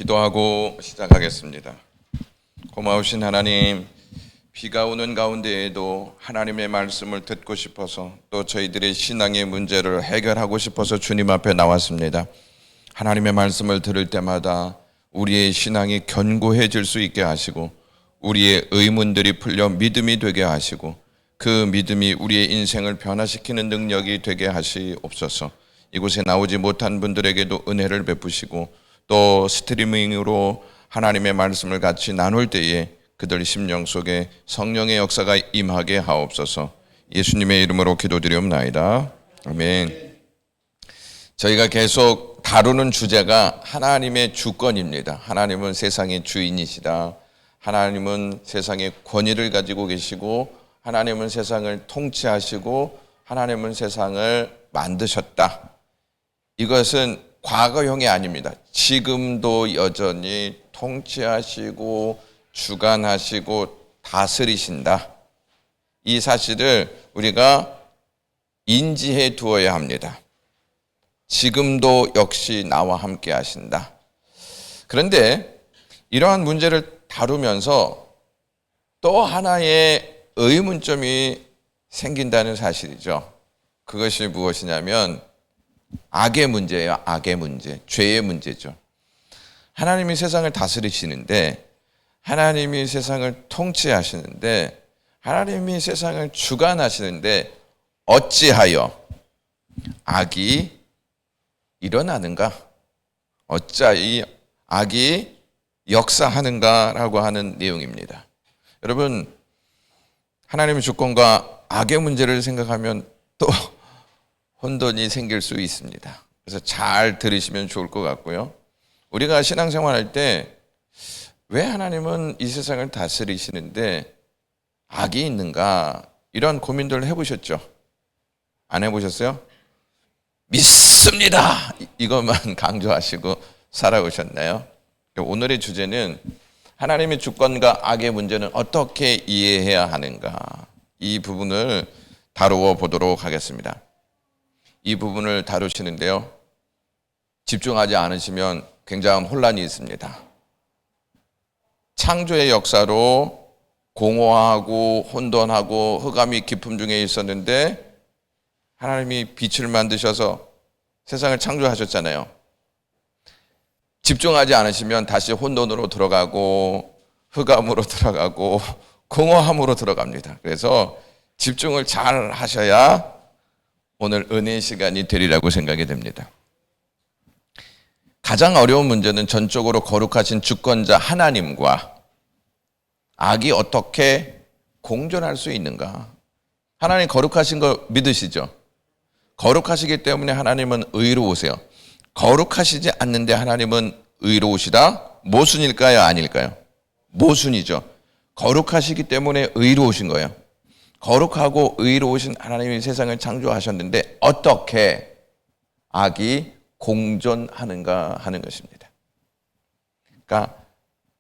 기도하고 시작하겠습니다. 고마우신 하나님, 비가 오는 가운데에도 하나님의 말씀을 듣고 싶어서 또 저희들의 신앙의 문제를 해결하고 싶어서 주님 앞에 나왔습니다. 하나님의 말씀을 들을 때마다 우리의 신앙이 견고해질 수 있게 하시고 우리의 의문들이 풀려 믿음이 되게 하시고 그 믿음이 우리의 인생을 변화시키는 능력이 되게 하시옵소서. 이곳에 나오지 못한 분들에게도 은혜를 베푸시고 또 스트리밍으로 하나님의 말씀을 같이 나눌 때에 그들 심령 속에 성령의 역사가 임하게 하옵소서. 예수님의 이름으로 기도드리옵나이다. 아멘. 저희가 계속 다루는 주제가 하나님의 주권입니다. 하나님은 세상의 주인이시다. 하나님은 세상의 권위를 가지고 계시고 하나님은 세상을 통치하시고 하나님은 세상을 만드셨다. 이것은 과거형이 아닙니다. 지금도 여전히 통치하시고 주관하시고 다스리신다. 이 사실을 우리가 인지해 두어야 합니다. 지금도 역시 나와 함께 하신다. 그런데 이러한 문제를 다루면서 또 하나의 의문점이 생긴다는 사실이죠. 그것이 무엇이냐면 악의 문제예요. 악의 문제, 죄의 문제죠. 하나님이 세상을 다스리시는데, 하나님이 세상을 통치하시는데, 하나님이 세상을 주관하시는데 어찌하여 악이 일어나는가? 어찌하여 악이 역사하는가라고 하는 내용입니다. 여러분, 하나님의 주권과 악의 문제를 생각하면 또 혼돈이 생길 수 있습니다. 그래서 잘 들으시면 좋을 것 같고요. 우리가 신앙생활할 때 왜 하나님은 이 세상을 다스리시는데 악이 있는가? 이런 고민들을 해보셨죠? 안 해보셨어요? 믿습니다! 이것만 강조하시고 살아오셨나요? 오늘의 주제는 하나님의 주권과 악의 문제는 어떻게 이해해야 하는가? 이 부분을 다루어 보도록 하겠습니다. 이 부분을 다루시는데요, 집중하지 않으시면 굉장한 혼란이 있습니다. 창조의 역사로 공허하고 혼돈하고 흑암이 깊음 중에 있었는데 하나님이 빛을 만드셔서 세상을 창조하셨잖아요. 집중하지 않으시면 다시 혼돈으로 들어가고 흑암으로 들어가고 공허함으로 들어갑니다. 그래서 집중을 잘 하셔야 오늘 은혜의 시간이 되리라고 생각이 됩니다. 가장 어려운 문제는 전적으로 거룩하신 주권자 하나님과 악이 어떻게 공존할 수 있는가? 하나님 거룩하신 거 믿으시죠? 거룩하시기 때문에 하나님은 의로우세요. 거룩하시지 않는데 하나님은 의로우시다? 모순일까요? 아닐까요? 모순이죠. 거룩하시기 때문에 의로우신 거예요. 거룩하고 의로우신 하나님이 세상을 창조하셨는데 어떻게 악이 공존하는가 하는 것입니다. 그러니까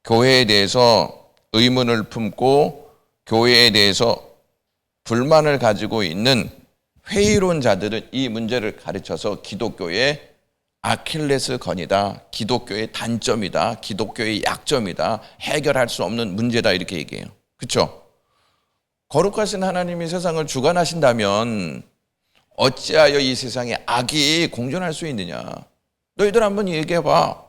교회에 대해서 의문을 품고 교회에 대해서 불만을 가지고 있는 회의론자들은 이 문제를 가르쳐서 기독교의 아킬레스건이다, 기독교의 단점이다, 기독교의 약점이다, 해결할 수 없는 문제다 이렇게 얘기해요. 그렇죠? 거룩하신 하나님이 세상을 주관하신다면 어찌하여 이 세상에 악이 공존할 수 있느냐? 너희들 한번 얘기해봐.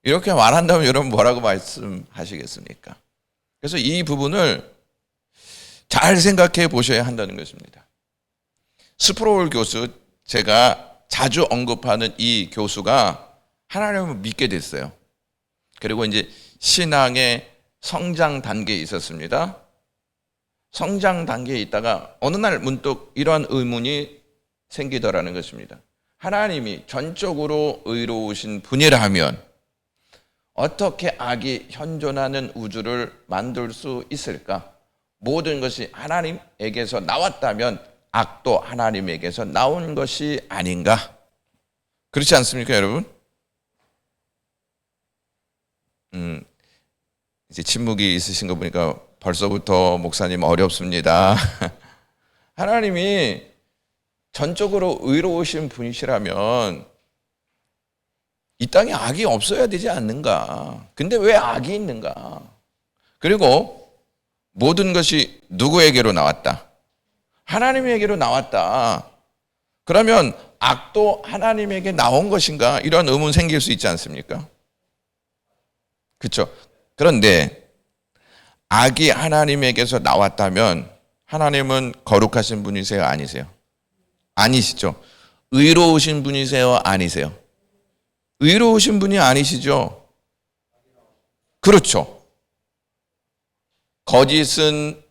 이렇게 말한다면 여러분 뭐라고 말씀하시겠습니까? 그래서 이 부분을 잘 생각해 보셔야 한다는 것입니다. 스프로울 교수, 제가 자주 언급하는 이 교수가 하나님을 믿게 됐어요. 그리고 이제 신앙의 성장 단계에 있었습니다. 성장 단계에 있다가 어느 날 문득 이러한 의문이 생기더라는 것입니다. 하나님이 전적으로 의로우신 분이라면 어떻게 악이 현존하는 우주를 만들 수 있을까? 모든 것이 하나님에게서 나왔다면 악도 하나님에게서 나온 것이 아닌가? 그렇지 않습니까, 여러분? 이제 침묵이 있으신 거 보니까 벌써부터 목사님 어렵습니다. 하나님이 전적으로 의로우신 분이시라면 이 땅에 악이 없어야 되지 않는가? 근데 왜 악이 있는가? 그리고 모든 것이 누구에게로 나왔다? 하나님에게로 나왔다. 그러면 악도 하나님에게 나온 것인가? 이런 의문 생길 수 있지 않습니까? 그렇죠? 그런데 악이 하나님에게서 나왔다면 하나님은 거룩하신 분이세요? 아니세요? 아니시죠? 의로우신 분이세요? 아니세요? 의로우신 분이 아니시죠? 그렇죠. 거짓은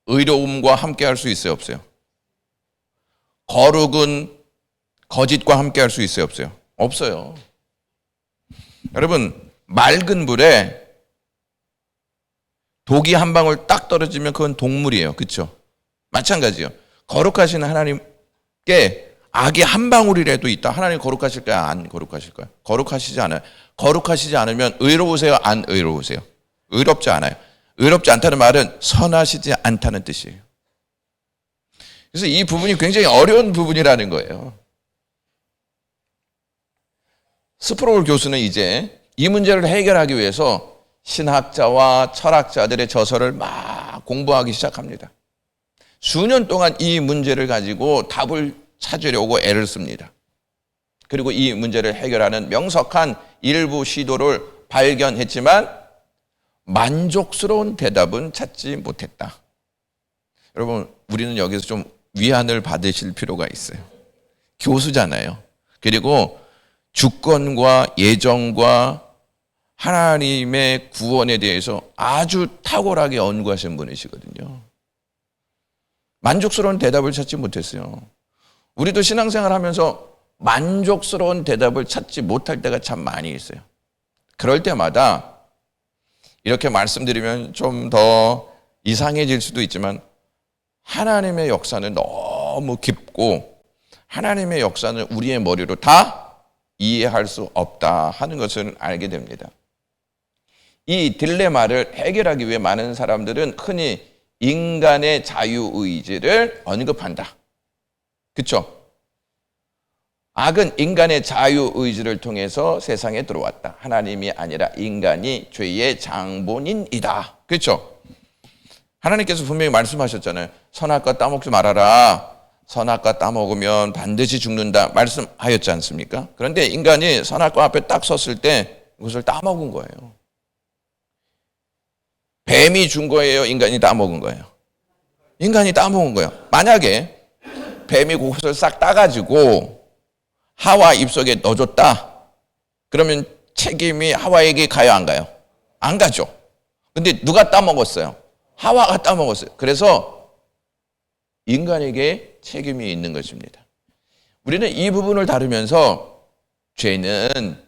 의로움과 함께 할 수 있어요? 없어요? 거룩은 거짓과 함께 할 수 있어요? 없어요? 없어요. 여러분, 맑은 물에 독이 한 방울 딱 떨어지면 그건 독물이에요. 그렇죠? 마찬가지요. 거룩하신 하나님께 악이 한 방울이라도 있다. 하나님 거룩하실까요? 안 거룩하실까요? 거룩하시지 않아요. 거룩하시지 않으면 의로우세요? 안 의로우세요? 의롭지 않아요. 의롭지 않다는 말은 선하시지 않다는 뜻이에요. 그래서 이 부분이 굉장히 어려운 부분이라는 거예요. 스프롤 교수는 이제 이 문제를 해결하기 위해서 신학자와 철학자들의 저서를 막 공부하기 시작합니다. 수년 동안 이 문제를 가지고 답을 찾으려고 애를 씁니다. 그리고 이 문제를 해결하는 명석한 일부 시도를 발견했지만 만족스러운 대답은 찾지 못했다. 여러분, 우리는 여기서 좀 위안을 받으실 필요가 있어요. 교수잖아요. 그리고 주권과 예정과 하나님의 구원에 대해서 아주 탁월하게 연구하신 분이시거든요. 만족스러운 대답을 찾지 못했어요. 우리도 신앙생활 하면서 만족스러운 대답을 찾지 못할 때가 참 많이 있어요. 그럴 때마다 이렇게 말씀드리면 좀 더 이상해질 수도 있지만 하나님의 역사는 너무 깊고 하나님의 역사는 우리의 머리로 다 이해할 수 없다 하는 것을 알게 됩니다. 이 딜레마를 해결하기 위해 많은 사람들은 흔히 인간의 자유의지를 언급한다. 그렇죠? 악은 인간의 자유의지를 통해서 세상에 들어왔다. 하나님이 아니라 인간이 죄의 장본인이다. 그렇죠? 하나님께서 분명히 말씀하셨잖아요. 선악과 따먹지 말아라. 선악과 따먹으면 반드시 죽는다. 말씀하였지 않습니까? 그런데 인간이 선악과 앞에 딱 섰을 때 그것을 따먹은 거예요. 뱀이 준 거예요? 인간이 따먹은 거예요? 인간이 따먹은 거예요. 만약에 뱀이 그것을 싹 따가지고 하와 입속에 넣어줬다. 그러면 책임이 하와에게 가요? 안 가요? 안 가죠. 근데 누가 따먹었어요? 하와가 따먹었어요. 그래서 인간에게 책임이 있는 것입니다. 우리는 이 부분을 다루면서 죄는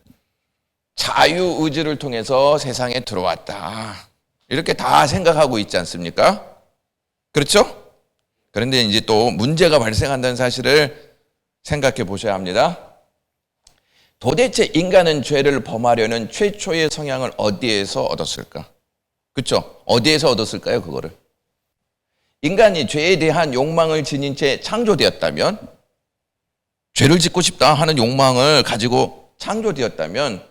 자유의지를 통해서 세상에 들어왔다. 이렇게 다 생각하고 있지 않습니까? 그렇죠? 그런데 이제 또 문제가 발생한다는 사실을 생각해 보셔야 합니다. 도대체 인간은 죄를 범하려는 최초의 성향을 어디에서 얻었을까? 그렇죠? 어디에서 얻었을까요? 그거를. 인간이 죄에 대한 욕망을 지닌 채 창조되었다면, 죄를 짓고 싶다 하는 욕망을 가지고 창조되었다면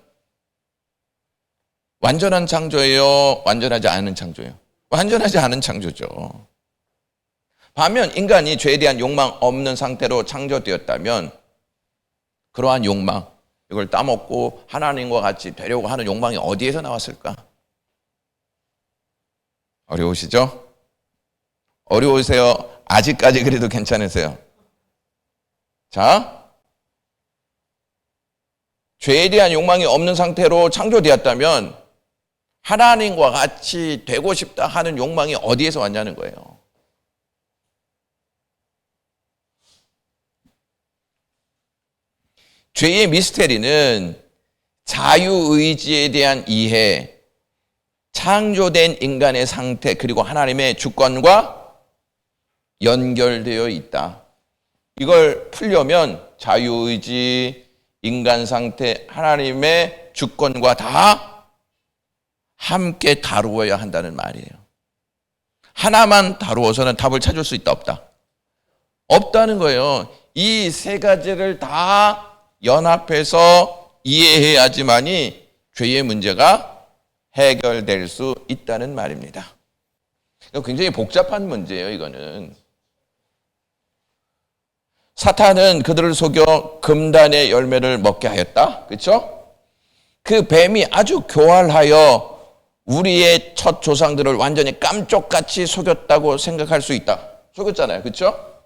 완전한 창조예요? 완전하지 않은 창조예요? 완전하지 않은 창조죠. 반면 인간이 죄에 대한 욕망 없는 상태로 창조되었다면 그러한 욕망, 이걸 따먹고 하나님과 같이 되려고 하는 욕망이 어디에서 나왔을까? 어려우시죠? 어려우세요? 아직까지 그래도 괜찮으세요? 자, 죄에 대한 욕망이 없는 상태로 창조되었다면 하나님과 같이 되고 싶다 하는 욕망이 어디에서 왔냐는 거예요. 죄의 미스테리는 자유의지에 대한 이해, 창조된 인간의 상태, 그리고 하나님의 주권과 연결되어 있다. 이걸 풀려면 자유의지, 인간 상태, 하나님의 주권과 다 함께 다루어야 한다는 말이에요. 하나만 다루어서는 답을 찾을 수 있다, 없다? 없다는 거예요. 이 세 가지를 다 연합해서 이해해야지만이 죄의 문제가 해결될 수 있다는 말입니다. 굉장히 복잡한 문제예요, 이거는. 사탄은 그들을 속여 금단의 열매를 먹게 하였다. 그렇죠? 그 뱀이 아주 교활하여 우리의 첫 조상들을 완전히 깜쪽같이 속였다고 생각할 수 있다. 속였잖아요. 그렇죠?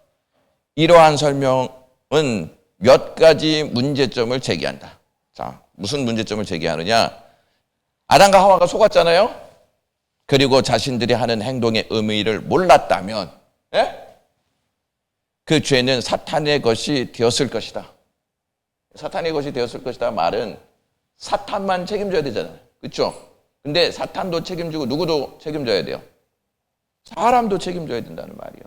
이러한 설명은 몇 가지 문제점을 제기한다. 자, 무슨 문제점을 제기하느냐? 아담과 하와가 속았잖아요. 그리고 자신들이 하는 행동의 의미를 몰랐다면, 예? 그 죄는 사탄의 것이 되었을 것이다. 사탄의 것이 되었을 것이다 말은 사탄만 책임져야 되잖아요. 그렇죠? 근데 사탄도 책임지고 누구도 책임져야 돼요. 사람도 책임져야 된다는 말이에요.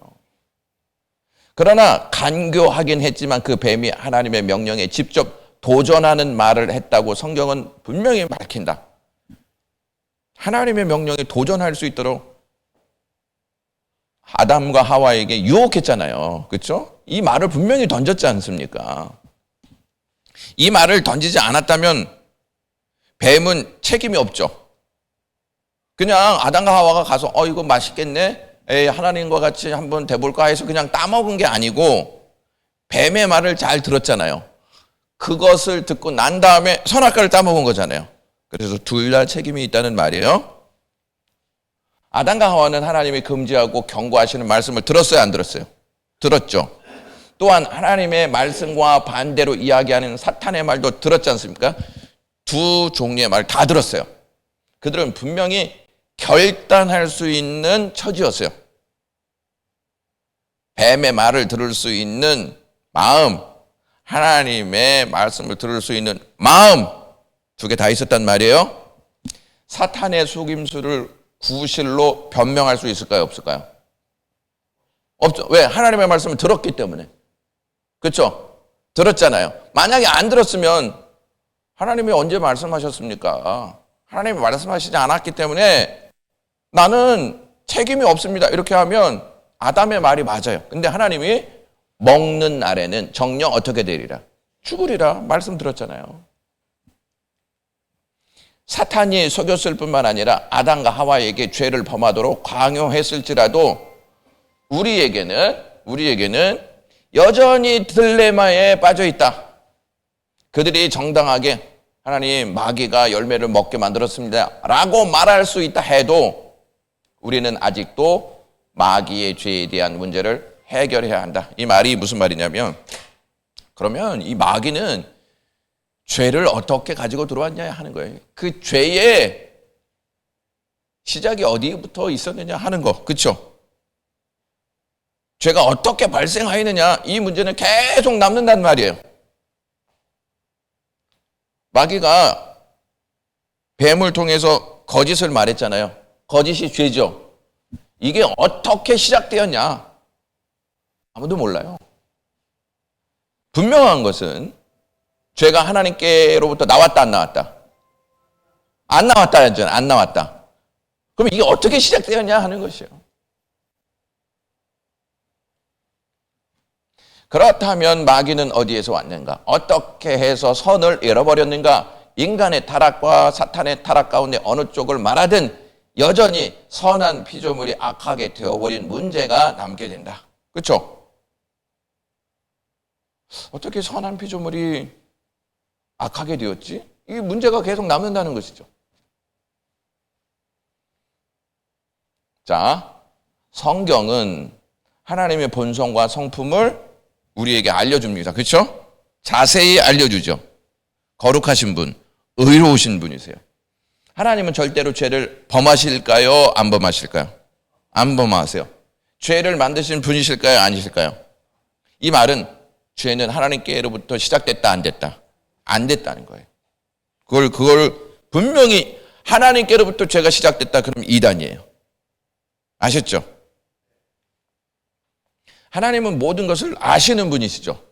그러나 간교하긴 했지만 그 뱀이 하나님의 명령에 직접 도전하는 말을 했다고 성경은 분명히 밝힌다. 하나님의 명령에 도전할 수 있도록 아담과 하와에게 유혹했잖아요. 그렇죠? 이 말을 분명히 던졌지 않습니까? 이 말을 던지지 않았다면 뱀은 책임이 없죠. 그냥 아담과 하와가 가서 이거 맛있겠네? 에이, 하나님과 같이 한번 돼볼까 해서 그냥 따먹은 게 아니고 뱀의 말을 잘 들었잖아요. 그것을 듣고 난 다음에 선악과를 따먹은 거잖아요. 그래서 둘 다 책임이 있다는 말이에요. 아담과 하와는 하나님이 금지하고 경고하시는 말씀을 들었어요, 안 들었어요? 들었죠. 또한 하나님의 말씀과 반대로 이야기하는 사탄의 말도 들었지 않습니까? 두 종류의 말 다 들었어요. 그들은 분명히 결단할 수 있는 처지였어요. 뱀의 말을 들을 수 있는 마음, 하나님의 말씀을 들을 수 있는 마음, 두 개 다 있었단 말이에요. 사탄의 속임수를 구실로 변명할 수 있을까요? 없을까요? 없죠. 왜? 하나님의 말씀을 들었기 때문에. 그렇죠? 들었잖아요. 만약에 안 들었으면 하나님이 언제 말씀하셨습니까? 하나님이 말씀하시지 않았기 때문에 나는 책임이 없습니다. 이렇게 하면 아담의 말이 맞아요. 근데 하나님이 먹는 날에는 정녕 어떻게 되리라? 죽으리라 말씀 들었잖아요. 사탄이 속였을 뿐만 아니라 아담과 하와에게 죄를 범하도록 강요했을지라도 우리에게는 여전히 딜레마에 빠져 있다. 그들이 정당하게 하나님 마귀가 열매를 먹게 만들었습니다 라고 말할 수 있다 해도 우리는 아직도 마귀의 죄에 대한 문제를 해결해야 한다. 이 말이 무슨 말이냐면, 그러면 이 마귀는 죄를 어떻게 가지고 들어왔냐 하는 거예요. 그 죄의 시작이 어디부터 있었느냐 하는 거. 그렇죠? 죄가 어떻게 발생하였느냐, 이 문제는 계속 남는단 말이에요. 마귀가 뱀을 통해서 거짓을 말했잖아요. 거짓이 죄죠. 이게 어떻게 시작되었냐? 아무도 몰라요. 분명한 것은 죄가 하나님께로부터 나왔다, 안 나왔다? 안 나왔다 하잖아요. 안 나왔다. 그럼 이게 어떻게 시작되었냐 하는 것이에요. 그렇다면 마귀는 어디에서 왔는가? 어떻게 해서 선을 잃어버렸는가? 인간의 타락과 사탄의 타락 가운데 어느 쪽을 말하든 여전히 선한 피조물이 악하게 되어버린 문제가 남게 된다. 그렇죠? 어떻게 선한 피조물이 악하게 되었지? 이 문제가 계속 남는다는 것이죠. 자, 성경은 하나님의 본성과 성품을 우리에게 알려줍니다. 그렇죠? 자세히 알려주죠. 거룩하신 분, 의로우신 분이세요. 하나님은 절대로 죄를 범하실까요? 안 범하실까요? 안 범하세요. 죄를 만드신 분이실까요? 아니실까요? 이 말은 죄는 하나님께로부터 시작됐다, 안 됐다? 안 됐다는 거예요. 그걸 분명히 하나님께로부터 죄가 시작됐다 그러면 이단이에요. 아셨죠? 하나님은 모든 것을 아시는 분이시죠.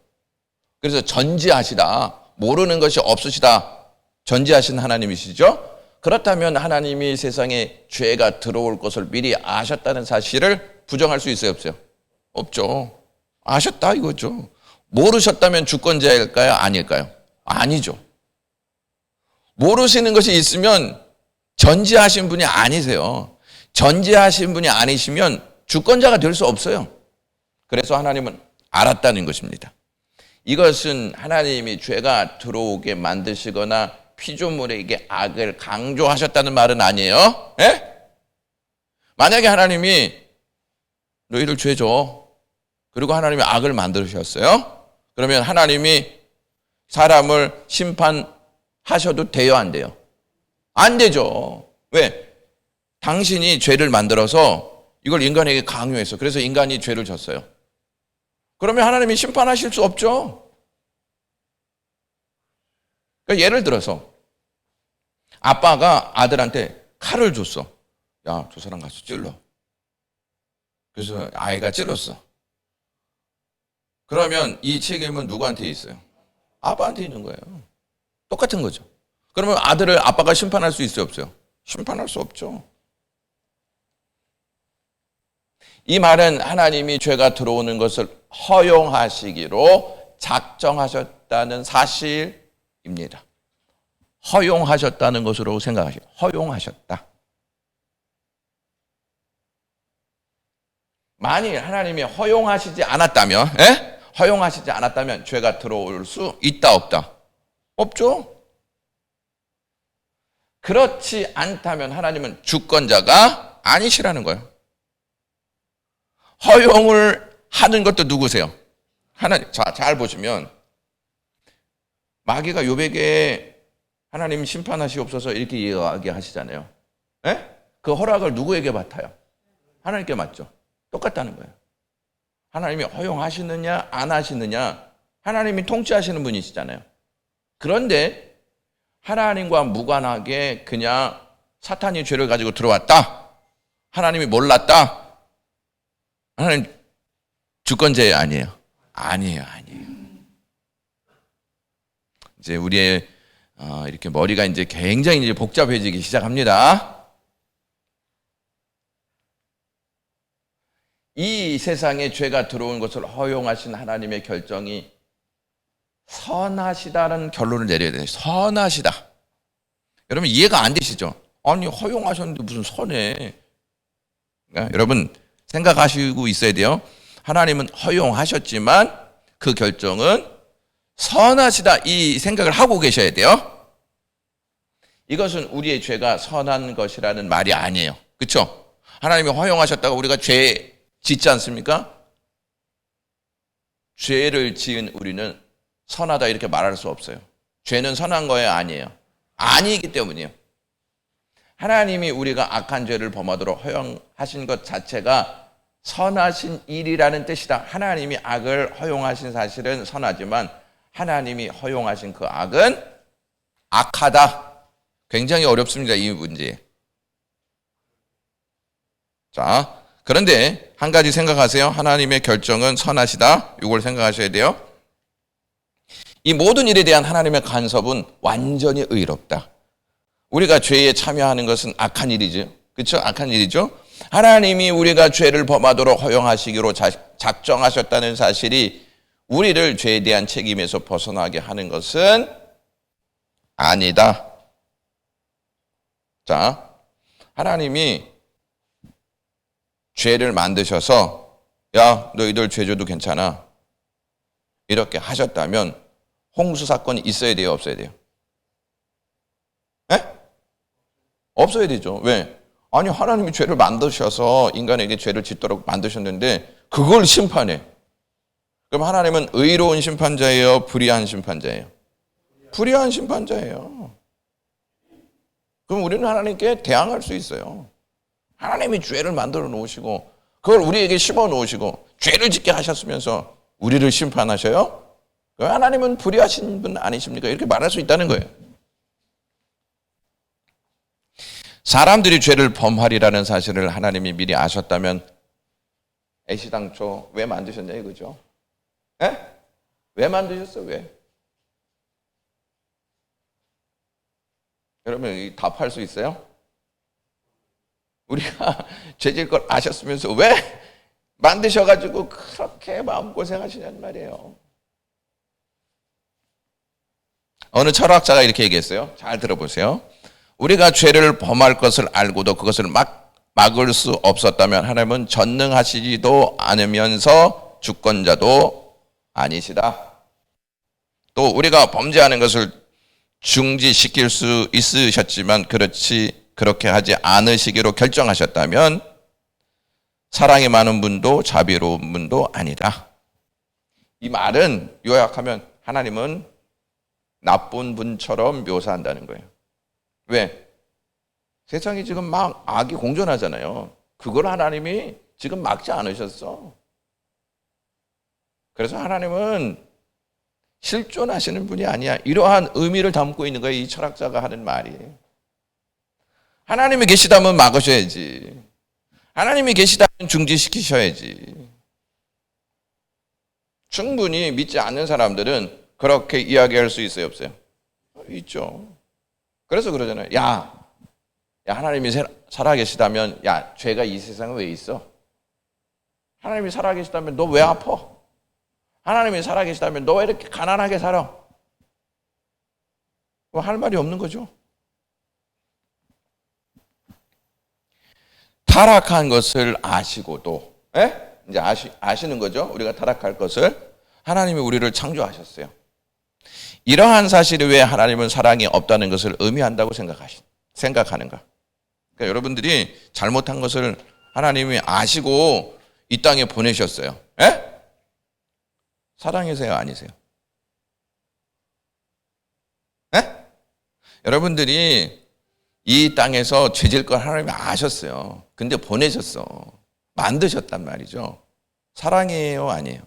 그래서 전지하시다, 모르는 것이 없으시다, 전지하신 하나님이시죠. 그렇다면 하나님이 세상에 죄가 들어올 것을 미리 아셨다는 사실을 부정할 수 있어요, 없어요? 없죠. 아셨다 이거죠. 모르셨다면 주권자일까요? 아닐까요? 아니죠. 모르시는 것이 있으면 전지하신 분이 아니세요. 전지하신 분이 아니시면 주권자가 될 수 없어요. 그래서 하나님은 알았다는 것입니다. 이것은 하나님이 죄가 들어오게 만드시거나 피조물에게 악을 강조하셨다는 말은 아니에요. 예? 만약에 하나님이 너희들 죄 줘. 그리고 하나님이 악을 만드셨어요. 그러면 하나님이 사람을 심판하셔도 돼요, 안 돼요? 안 되죠. 왜? 당신이 죄를 만들어서 이걸 인간에게 강요했어. 그래서 인간이 죄를 졌어요. 그러면 하나님이 심판하실 수 없죠. 그러니까 예를 들어서 아빠가 아들한테 칼을 줬어. 야, 저 사람 가서 찔러. 그래서 아이가 찔렀어. 그러면 이 책임은 누구한테 있어요? 아빠한테 있는 거예요. 똑같은 거죠. 그러면 아들을 아빠가 심판할 수 있어요, 없어요? 심판할 수 없죠. 이 말은 하나님이 죄가 들어오는 것을 허용하시기로 작정하셨다는 사실입니다. 허용하셨다는 것으로 생각하시오. 허용하셨다. 만일 하나님이 허용하시지 않았다면, 예? 허용하시지 않았다면 죄가 들어올 수 있다, 없다? 없죠. 그렇지 않다면 하나님은 주권자가 아니시라는 거예요. 허용을 하는 것도 누구세요? 하나님. 자, 잘 보시면 마귀가 요백에 하나님 심판하시옵소서 이렇게 이야기하시잖아요. 예? 그 허락을 누구에게 맡아요? 하나님께 맡죠. 똑같다는 거예요. 하나님이 허용하시느냐 안 하시느냐 하나님이 통치하시는 분이시잖아요. 그런데 하나님과 무관하게 그냥 사탄이 죄를 가지고 들어왔다. 하나님이 몰랐다. 하나님 주권자예요, 아니에요? 아니에요. 이제 우리의 이렇게 머리가 이제 굉장히 이제 복잡해지기 시작합니다. 이 세상에 죄가 들어온 것을 허용하신 하나님의 결정이 선하시다는 결론을 내려야 돼요. 선하시다. 여러분 이해가 안 되시죠? 아니 허용하셨는데 무슨 선해? 여러분 생각하시고 있어야 돼요. 하나님은 허용하셨지만 그 결정은 선하시다 이 생각을 하고 계셔야 돼요. 이것은 우리의 죄가 선한 것이라는 말이 아니에요. 그렇죠? 하나님이 허용하셨다고 우리가 죄 짓지 않습니까? 죄를 지은 우리는 선하다 이렇게 말할 수 없어요. 죄는 선한 거예요, 아니에요? 아니기 때문이에요. 하나님이 우리가 악한 죄를 범하도록 허용하신 것 자체가 선하신 일이라는 뜻이다. 하나님이 악을 허용하신 사실은 선하지만 하나님이 허용하신 그 악은 악하다. 굉장히 어렵습니다, 이 문제. 자, 그런데 한 가지 생각하세요. 하나님의 결정은 선하시다. 이걸 생각하셔야 돼요. 이 모든 일에 대한 하나님의 간섭은 완전히 의롭다. 우리가 죄에 참여하는 것은 악한 일이죠. 그렇죠? 악한 일이죠. 하나님이 우리가 죄를 범하도록 허용하시기로 작정하셨다는 사실이 우리를 죄에 대한 책임에서 벗어나게 하는 것은 아니다. 자, 하나님이 죄를 만드셔서 야, 너희들 죄 줘도 괜찮아. 이렇게 하셨다면 홍수 사건이 있어야 돼요, 없어야 돼요? 네? 없어야 되죠. 왜? 아니 하나님이 죄를 만드셔서 인간에게 죄를 짓도록 만드셨는데 그걸 심판해. 그럼 하나님은 의로운 심판자예요? 불의한 심판자예요? 불의한 심판자예요. 그럼 우리는 하나님께 대항할 수 있어요. 하나님이 죄를 만들어 놓으시고 그걸 우리에게 심어 놓으시고 죄를 짓게 하셨으면서 우리를 심판하셔요? 하나님은 불의하신 분 아니십니까? 이렇게 말할 수 있다는 거예요. 사람들이 죄를 범하리라는 사실을 하나님이 미리 아셨다면 애시당초 왜 만드셨냐 이거죠. 에? 왜 만드셨어? 왜? 여러분 답할 수 있어요? 우리가 죄질 걸 아셨으면서 왜 만드셔가지고 그렇게 마음고생하시냔 말이에요. 어느 철학자가 이렇게 얘기했어요. 잘 들어보세요. 우리가 죄를 범할 것을 알고도 그것을 막을 수 없었다면 하나님은 전능하시지도 않으면서 주권자도 아니시다. 또 우리가 범죄하는 것을 중지시킬 수 있으셨지만 그렇게 하지 않으시기로 결정하셨다면 사랑이 많은 분도 자비로운 분도 아니다. 이 말은 요약하면 하나님은 나쁜 분처럼 묘사한다는 거예요. 왜? 세상이 지금 막 악이 공존하잖아요. 그걸 하나님이 지금 막지 않으셨어. 그래서 하나님은 실존하시는 분이 아니야. 이러한 의미를 담고 있는 거예요. 이 철학자가 하는 말이. 하나님이 계시다면 막으셔야지. 하나님이 계시다면 중지시키셔야지. 충분히 믿지 않는 사람들은 그렇게 이야기할 수 있어요, 없어요? 있죠. 그래서 그러잖아요. 야, 하나님이 살아계시다면, 야, 죄가 이 세상에 왜 있어? 하나님이 살아계시다면 너 왜 아파? 하나님이 살아계시다면 너 왜 이렇게 가난하게 살아? 할 말이 없는 거죠. 타락한 것을 아시고도, 이제 아시는 거죠. 우리가 타락할 것을. 하나님이 우리를 창조하셨어요. 이러한 사실이 왜 하나님은 사랑이 없다는 것을 의미한다고 생각하는가? 그러니까 여러분들이 잘못한 것을 하나님이 아시고 이 땅에 보내셨어요. 사랑이세요, 아니세요? 여러분들이 이 땅에서 죄질 걸 하나님이 아셨어요. 근데 보내셨어. 만드셨단 말이죠. 사랑이에요, 아니에요?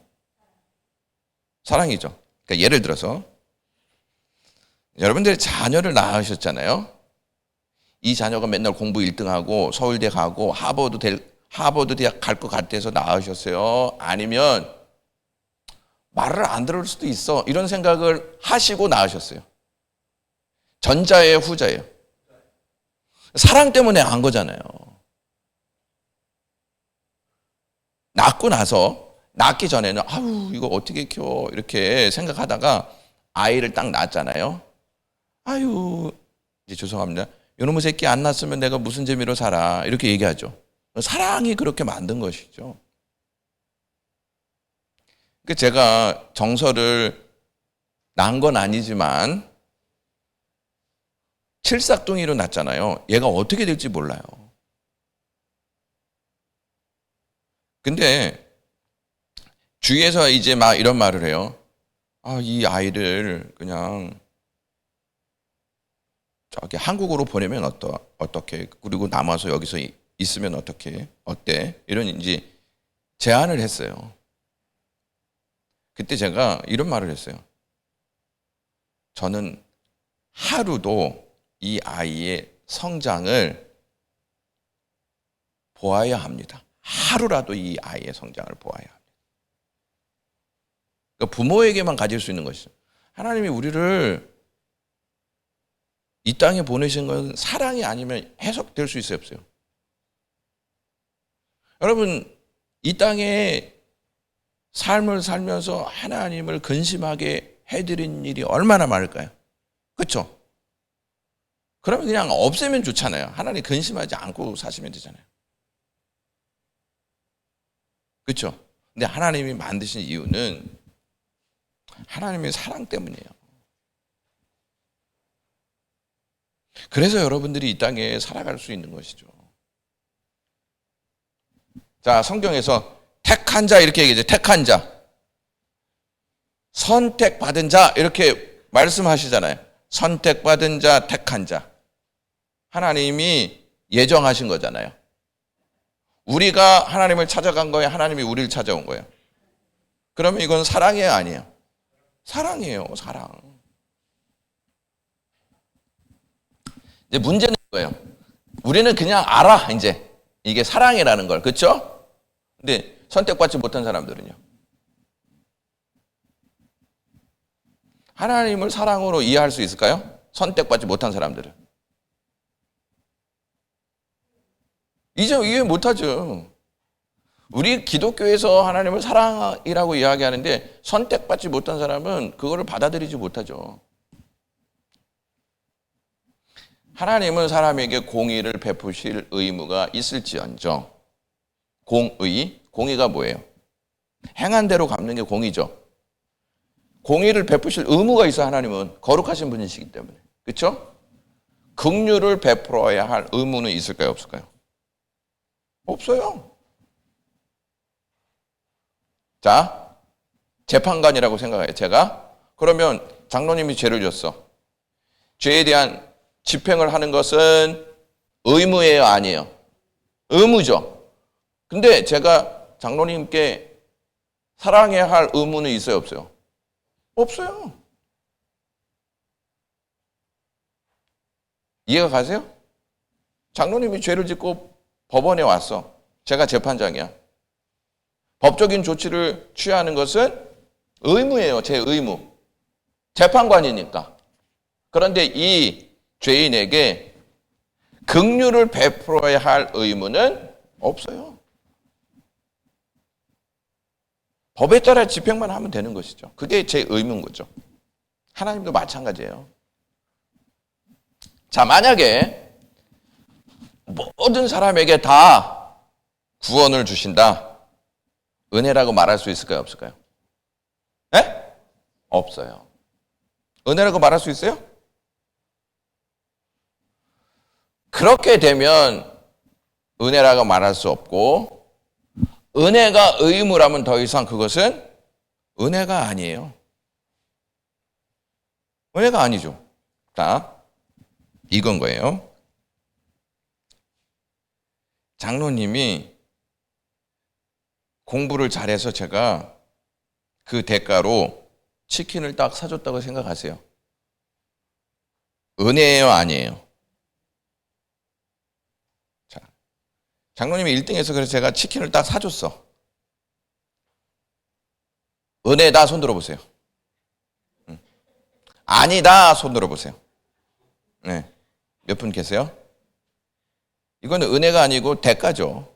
사랑이죠. 그러니까 예를 들어서 여러분들이 자녀를 낳으셨잖아요. 이 자녀가 맨날 공부 1등하고 서울대 가고 하버드 대학 갈 것 같아서 낳으셨어요? 아니면 말을 안 들을 수도 있어. 이런 생각을 하시고 낳으셨어요? 전자예요, 후자예요? 사랑 때문에 안 거잖아요. 낳기 전에는 아유 이거 어떻게 키워 이렇게 생각하다가 아이를 딱 낳았잖아요. 아유 이제 죄송합니다. 이놈의 새끼 안 낳았으면 내가 무슨 재미로 살아 이렇게 얘기하죠. 사랑이 그렇게 만든 것이죠. 제가 정서를 낳은 건 아니지만 칠삭둥이로 낳았잖아요. 얘가 어떻게 될지 몰라요. 근데 주위에서 이제 막 이런 말을 해요. 이 아이를 그냥 저기 한국으로 보내면 어떻게? 그리고 남아서 여기서 있으면 어때? 이런 이제 제안을 했어요. 그때 제가 이런 말을 했어요. 저는 하루도 이 아이의 성장을 보아야 합니다. 하루라도 이 아이의 성장을 보아야 합니다. 그러니까 부모에게만 가질 수 있는 것이죠. 하나님이 우리를 이 땅에 보내신 건 사랑이 아니면 해석될 수 있어요, 없어요? 여러분, 이 땅에 삶을 살면서 하나님을 근심하게 해드린 일이 얼마나 많을까요? 그렇죠? 그러면 그냥 없애면 좋잖아요. 하나님 근심하지 않고 사시면 되잖아요. 그렇죠? 근데 하나님이 만드신 이유는 하나님의 사랑 때문이에요. 그래서 여러분들이 이 땅에 살아갈 수 있는 것이죠. 자, 성경에서 택한 자 이렇게 얘기하죠. 택한 자. 선택받은 자 이렇게 말씀하시잖아요. 선택받은 자, 택한 자. 하나님이 예정하신 거잖아요. 우리가 하나님을 찾아간 거예요? 하나님이 우리를 찾아온 거예요? 그러면 이건 사랑이에요? 아니에요? 사랑이에요. 사랑. 이제 문제는 이거예요. 우리는 그냥 알아. 이제 이게 사랑이라는 걸. 그렇죠? 근데 선택받지 못한 사람들은요. 하나님을 사랑으로 이해할 수 있을까요? 선택받지 못한 사람들은. 이제 이해 못하죠. 우리 기독교에서 하나님을 사랑이라고 이야기하는데 선택받지 못한 사람은 그거를 받아들이지 못하죠. 하나님은 사람에게 공의를 베푸실 의무가 있을지언정. 공의가 뭐예요? 행한 대로 갚는 게 공의죠. 공의를 베푸실 의무가 있어. 하나님은 거룩하신 분이시기 때문에. 그렇죠? 긍휼을 베풀어야 할 의무는 있을까요, 없을까요? 없어요. 자, 재판관이라고 생각해요. 제가 그러면 장로님이 죄를 졌어. 죄에 대한 집행을 하는 것은 의무예요, 아니에요? 의무죠. 근데 제가 장로님께 사랑해야 할 의무는 있어요, 없어요? 없어요. 이해가 가세요? 장로님이 죄를 짓고 법원에 왔어. 제가 재판장이야. 법적인 조치를 취하는 것은 의무예요. 제 의무. 재판관이니까. 그런데 이 죄인에게 긍휼을 베풀어야 할 의무는 없어요. 법에 따라 집행만 하면 되는 것이죠. 그게 제 의무인 거죠. 하나님도 마찬가지예요. 자, 만약에 모든 사람에게 다 구원을 주신다. 은혜라고 말할 수 있을까요, 없을까요? 네? 없어요. 은혜라고 말할 수 있어요? 그렇게 되면 은혜라고 말할 수 없고, 은혜가 의무라면 더 이상 그것은 은혜가 아니에요. 은혜가 아니죠. 자, 이건 거예요. 장로님이 공부를 잘해서 제가 그 대가로 치킨을 딱 사줬다고 생각하세요. 은혜예요, 아니에요? 자, 장로님이 1등해서 그래서 제가 치킨을 딱 사줬어. 은혜다, 손 들어보세요. 아니다, 손 들어보세요. 네. 몇 분 계세요? 이거는 은혜가 아니고 대가죠.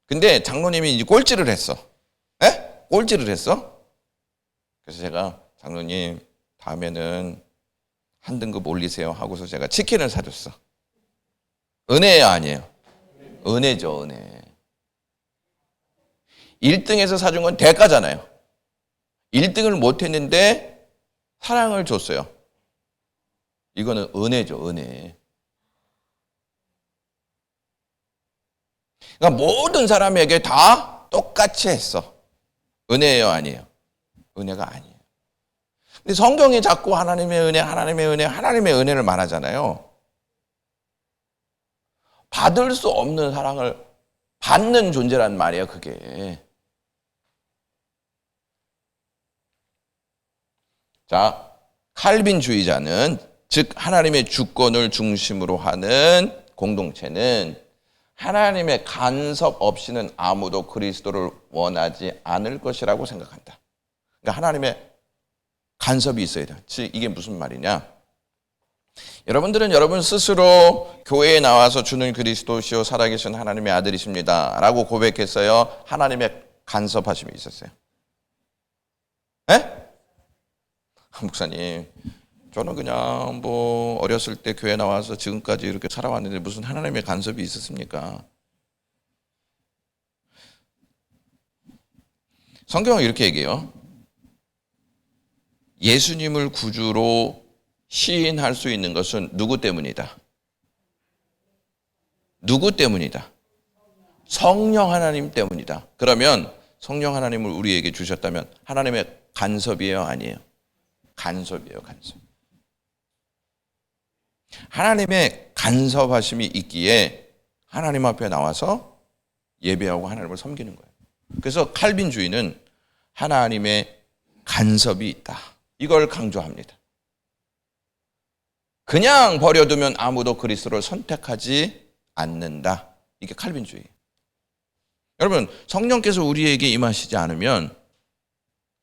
근데 장로님이 이제 꼴찌를 했어. 에? 꼴찌를 했어? 그래서 제가 장로님 다음에는 한 등급 올리세요 하고서 제가 치킨을 사줬어. 은혜예요, 아니에요? 은혜죠, 은혜. 1등에서 사준 건 대가잖아요. 1등을 못했는데 사랑을 줬어요. 이거는 은혜죠, 은혜. 그러니까 모든 사람에게 다 똑같이 했어. 은혜예요, 아니에요? 은혜가 아니에요. 근데 성경이 자꾸 하나님의 은혜, 하나님의 은혜, 하나님의 은혜를 말하잖아요. 받을 수 없는 사랑을 받는 존재란 말이에요, 그게. 자, 칼빈주의자는, 즉 하나님의 주권을 중심으로 하는 공동체는 하나님의 간섭 없이는 아무도 그리스도를 원하지 않을 것이라고 생각한다. 그러니까 하나님의 간섭이 있어야 돼. 즉 이게 무슨 말이냐? 여러분들은 여러분 스스로 교회에 나와서 주는 그리스도시요 살아계신 하나님의 아들이십니다 라고 고백했어요? 하나님의 간섭하심이 있었어요? 네? 목사님, 저는 그냥 뭐 어렸을 때 교회 나와서 지금까지 이렇게 살아왔는데 무슨 하나님의 간섭이 있었습니까? 성경은 이렇게 얘기해요. 예수님을 구주로 시인할 수 있는 것은 누구 때문이다? 누구 때문이다? 성령 하나님 때문이다. 그러면 성령 하나님을 우리에게 주셨다면 하나님의 간섭이에요, 아니에요? 간섭이에요, 간섭. 하나님의 간섭하심이 있기에 하나님 앞에 나와서 예배하고 하나님을 섬기는 거예요. 그래서 칼빈주의는 하나님의 간섭이 있다. 이걸 강조합니다. 그냥 버려두면 아무도 그리스도를 선택하지 않는다. 이게 칼빈주의. 여러분, 성령께서 우리에게 임하시지 않으면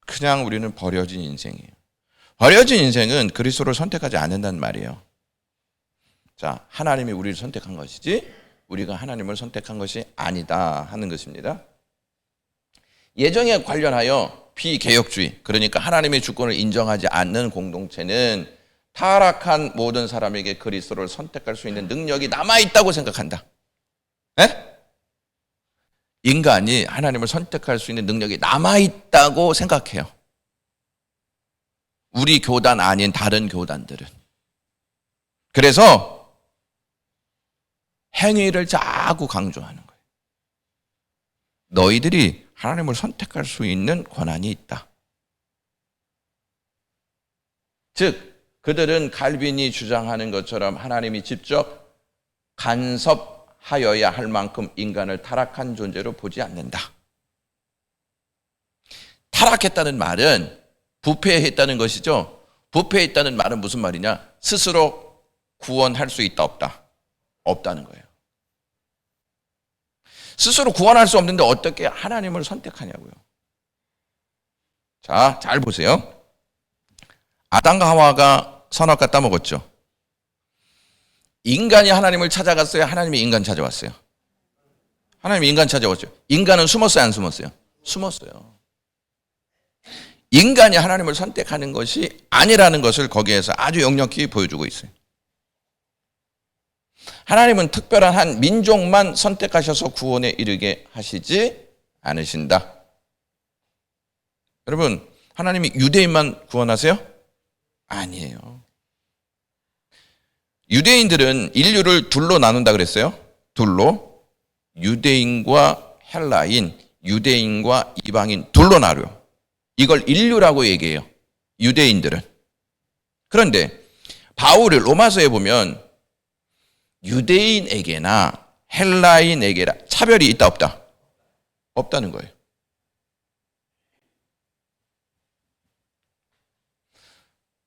그냥 우리는 버려진 인생이에요. 버려진 인생은 그리스도를 선택하지 않는다는 말이에요. 자, 하나님이 우리를 선택한 것이지 우리가 하나님을 선택한 것이 아니다 하는 것입니다. 예정에 관련하여 비개혁주의, 그러니까 하나님의 주권을 인정하지 않는 공동체는 타락한 모든 사람에게 그리스도를 선택할 수 있는 능력이 남아있다고 생각한다. 에? 인간이 하나님을 선택할 수 있는 능력이 남아있다고 생각해요. 우리 교단 아닌 다른 교단들은. 그래서 행위를 자꾸 강조하는 거예요. 너희들이 하나님을 선택할 수 있는 권한이 있다. 즉 그들은 칼빈이 주장하는 것처럼 하나님이 직접 간섭하여야 할 만큼 인간을 타락한 존재로 보지 않는다. 타락했다는 말은 부패했다는 것이죠. 부패했다는 말은 무슨 말이냐? 스스로 구원할 수 있다 없다? 없다는 거예요. 스스로 구원할 수 없는데 어떻게 하나님을 선택하냐고요. 자, 잘 보세요. 아담과 하와가 선악과 따먹었죠. 인간이 하나님을 찾아갔어요? 하나님이 인간 찾아왔어요? 하나님이 인간 찾아왔죠. 인간은 숨었어요? 안 숨었어요? 숨었어요. 인간이 하나님을 선택하는 것이 아니라는 것을 거기에서 아주 역력히 보여주고 있어요. 하나님은 특별한 한 민족만 선택하셔서 구원에 이르게 하시지 않으신다. 여러분, 하나님이 유대인만 구원하세요? 아니에요. 유대인들은 인류를 둘로 나눈다 그랬어요. 둘로. 유대인과 헬라인, 유대인과 이방인 둘로 나눠요. 이걸 인류라고 얘기해요. 유대인들은. 그런데 바울이 로마서에 보면 유대인에게나 헬라인에게나 차별이 있다 없다? 없다는 거예요.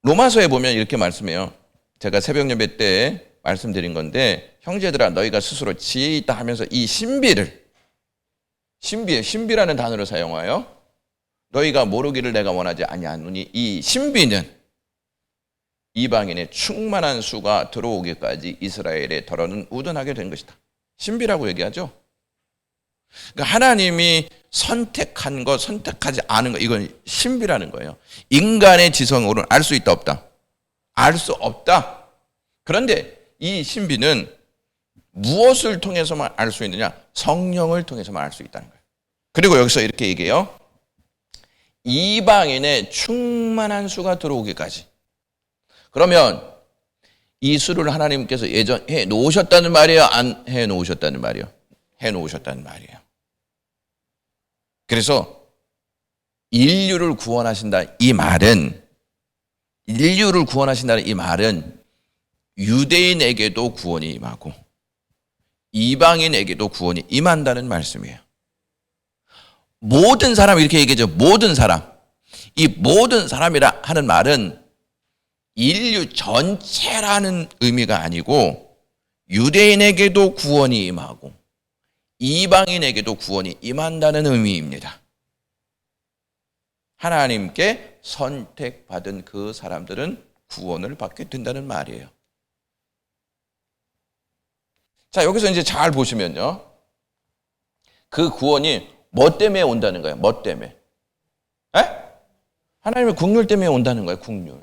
로마서에 보면 이렇게 말씀해요. 제가 새벽 예배 때 말씀드린 건데, 형제들아 너희가 스스로 지혜 있다 하면서 이 신비라는 단어를 사용하여 너희가 모르기를 내가 원하지 아니하노니 이 신비는 이방인의 충만한 수가 들어오기까지 이스라엘의 더러는 우둔하게 된 것이다. 신비라고 얘기하죠. 그러니까 하나님이 선택한 것, 선택하지 않은 것, 이건 신비라는 거예요. 인간의 지성으로는 알 수 있다 없다? 알 수 없다. 그런데 이 신비는 무엇을 통해서만 알 수 있느냐? 성령을 통해서만 알 수 있다는 거예요. 그리고 여기서 이렇게 얘기해요. 이방인의 충만한 수가 들어오기까지. 그러면 이 수를 하나님께서 예전 해 놓으셨다는 말이에요? 안 해 놓으셨다는 말이에요? 해 놓으셨다는 말이에요. 그래서 인류를 구원하신다 이 말은, 인류를 구원하신다는 이 말은 유대인에게도 구원이 임하고 이방인에게도 구원이 임한다는 말씀이에요. 모든 사람, 이렇게 얘기하죠. 모든 사람. 이 모든 사람이라 하는 말은 인류 전체라는 의미가 아니고 유대인에게도 구원이 임하고 이방인에게도 구원이 임한다는 의미입니다. 하나님께 선택받은 그 사람들은 구원을 받게 된다는 말이에요. 자, 여기서 이제 잘 보시면요. 그 구원이 뭐 때문에 온다는 거예요? 뭐 때문에? 하나님의 긍휼 때문에 온다는 거예요. 긍휼.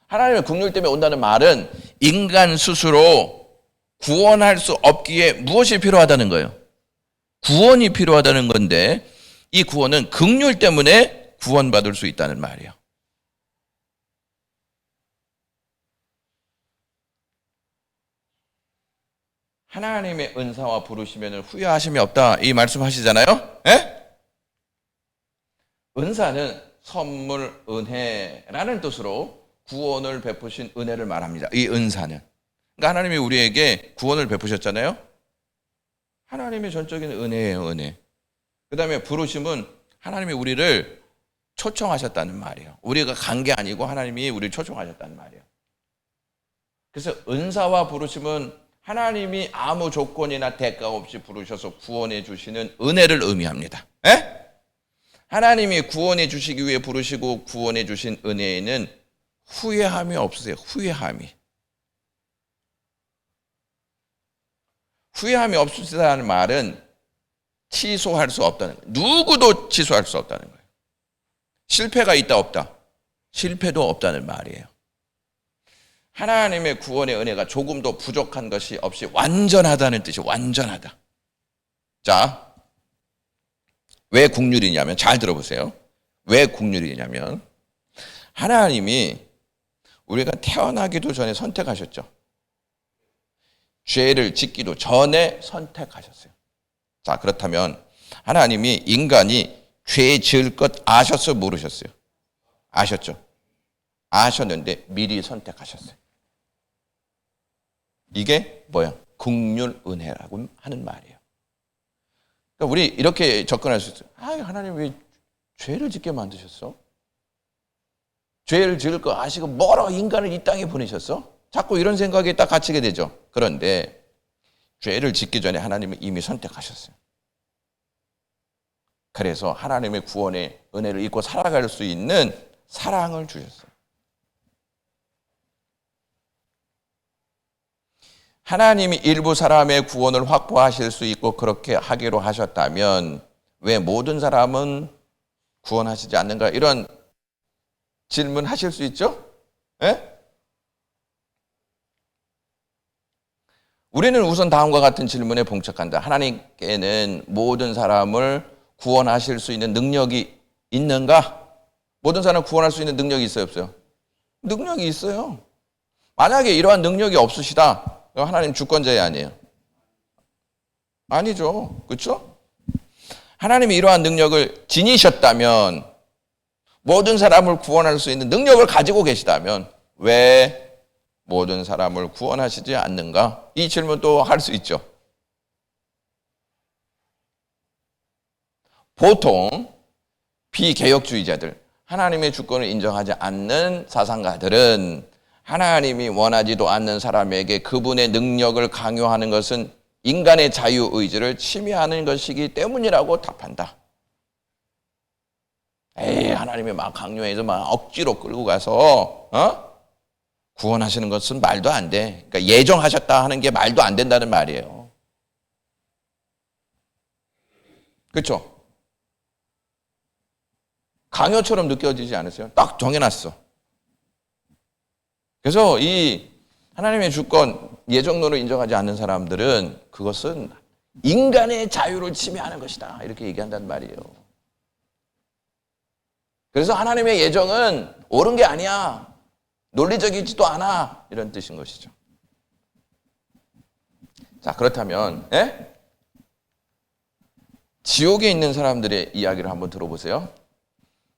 하나님의 긍휼 때문에 온다는 말은 인간 스스로 구원할 수 없기에 무엇이 필요하다는 거예요? 구원이 필요하다는 건데 이 구원은 긍휼 때문에 구원받을 수 있다는 말이에요. 하나님의 은사와 부르시면 후회하심이 없다 이 말씀하시잖아요. 은사는 선물, 은혜라는 뜻으로 구원을 베푸신 은혜를 말합니다. 이 은사는. 그러니까 하나님이 우리에게 구원을 베푸셨잖아요. 하나님의 전적인 은혜예요, 은혜. 그 다음에 부르심은 하나님이 우리를 초청하셨다는 말이에요. 우리가 간 게 아니고 하나님이 우리를 초청하셨다는 말이에요. 그래서 은사와 부르심은 하나님이 아무 조건이나 대가 없이 부르셔서 구원해 주시는 은혜를 의미합니다. 하나님이 구원해 주시기 위해 부르시고 구원해 주신 은혜에는 후회함이 없으세요. 후회함이. 후회함이 없으시다는 말은 취소할 수 없다는 거예요. 누구도 취소할 수 없다는 거예요. 실패가 있다 없다? 실패도 없다는 말이에요. 하나님의 구원의 은혜가 조금도 부족한 것이 없이 완전하다는 뜻이 완전하다. 자, 왜 국률이냐면 잘 들어보세요. 왜 국률이냐면 하나님이 우리가 태어나기도 전에 선택하셨죠. 죄를 짓기도 전에 선택하셨어요. 자, 그렇다면 하나님이 인간이 죄 지을 것 아셨어요? 모르셨어요? 아셨죠? 아셨는데 미리 선택하셨어요. 이게 뭐야? 국률 은혜라고 하는 말이에요. 그러니까 우리 이렇게 접근할 수 있어요. 하나님 왜 죄를 짓게 만드셨어? 죄를 지을 거 아시고 뭐로 인간을 이 땅에 보내셨어? 자꾸 이런 생각에 딱 갇히게 되죠. 그런데 죄를 짓기 전에 하나님은 이미 선택하셨어요. 그래서 하나님의 구원의 은혜를 잊고 살아갈 수 있는 사랑을 주셨어요. 하나님이 일부 사람의 구원을 확보하실 수 있고 그렇게 하기로 하셨다면 왜 모든 사람은 구원하시지 않는가? 이런 질문 하실 수 있죠? 예? 우리는 우선 다음과 같은 질문에 봉착한다. 하나님께는 모든 사람을 구원하실 수 있는 능력이 있는가? 모든 사람을 구원할 수 있는 능력이 있어요, 없어요? 능력이 있어요. 만약에 이러한 능력이 없으시다. 하나님 주권자이 아니에요? 아니죠. 그렇죠? 하나님이 이러한 능력을 지니셨다면 모든 사람을 구원할 수 있는 능력을 가지고 계시다면 왜 모든 사람을 구원하시지 않는가? 이 질문도 할 수 있죠. 보통 비개혁주의자들, 하나님의 주권을 인정하지 않는 사상가들은 하나님이 원하지도 않는 사람에게 그분의 능력을 강요하는 것은 인간의 자유의지를 침해하는 것이기 때문이라고 답한다. 하나님이 막 강요해서 막 억지로 끌고 가서 구원하시는 것은 말도 안 돼. 그러니까 예정하셨다 하는 게 말도 안 된다는 말이에요. 그렇죠? 강요처럼 느껴지지 않으세요? 딱 정해놨어. 그래서 이 하나님의 주권, 예정론을 인정하지 않는 사람들은 그것은 인간의 자유를 침해하는 것이다. 이렇게 얘기한단 말이에요. 그래서 하나님의 예정은 옳은 게 아니야. 논리적이지도 않아. 이런 뜻인 것이죠. 자, 그렇다면 지옥에 있는 사람들의 이야기를 한번 들어보세요.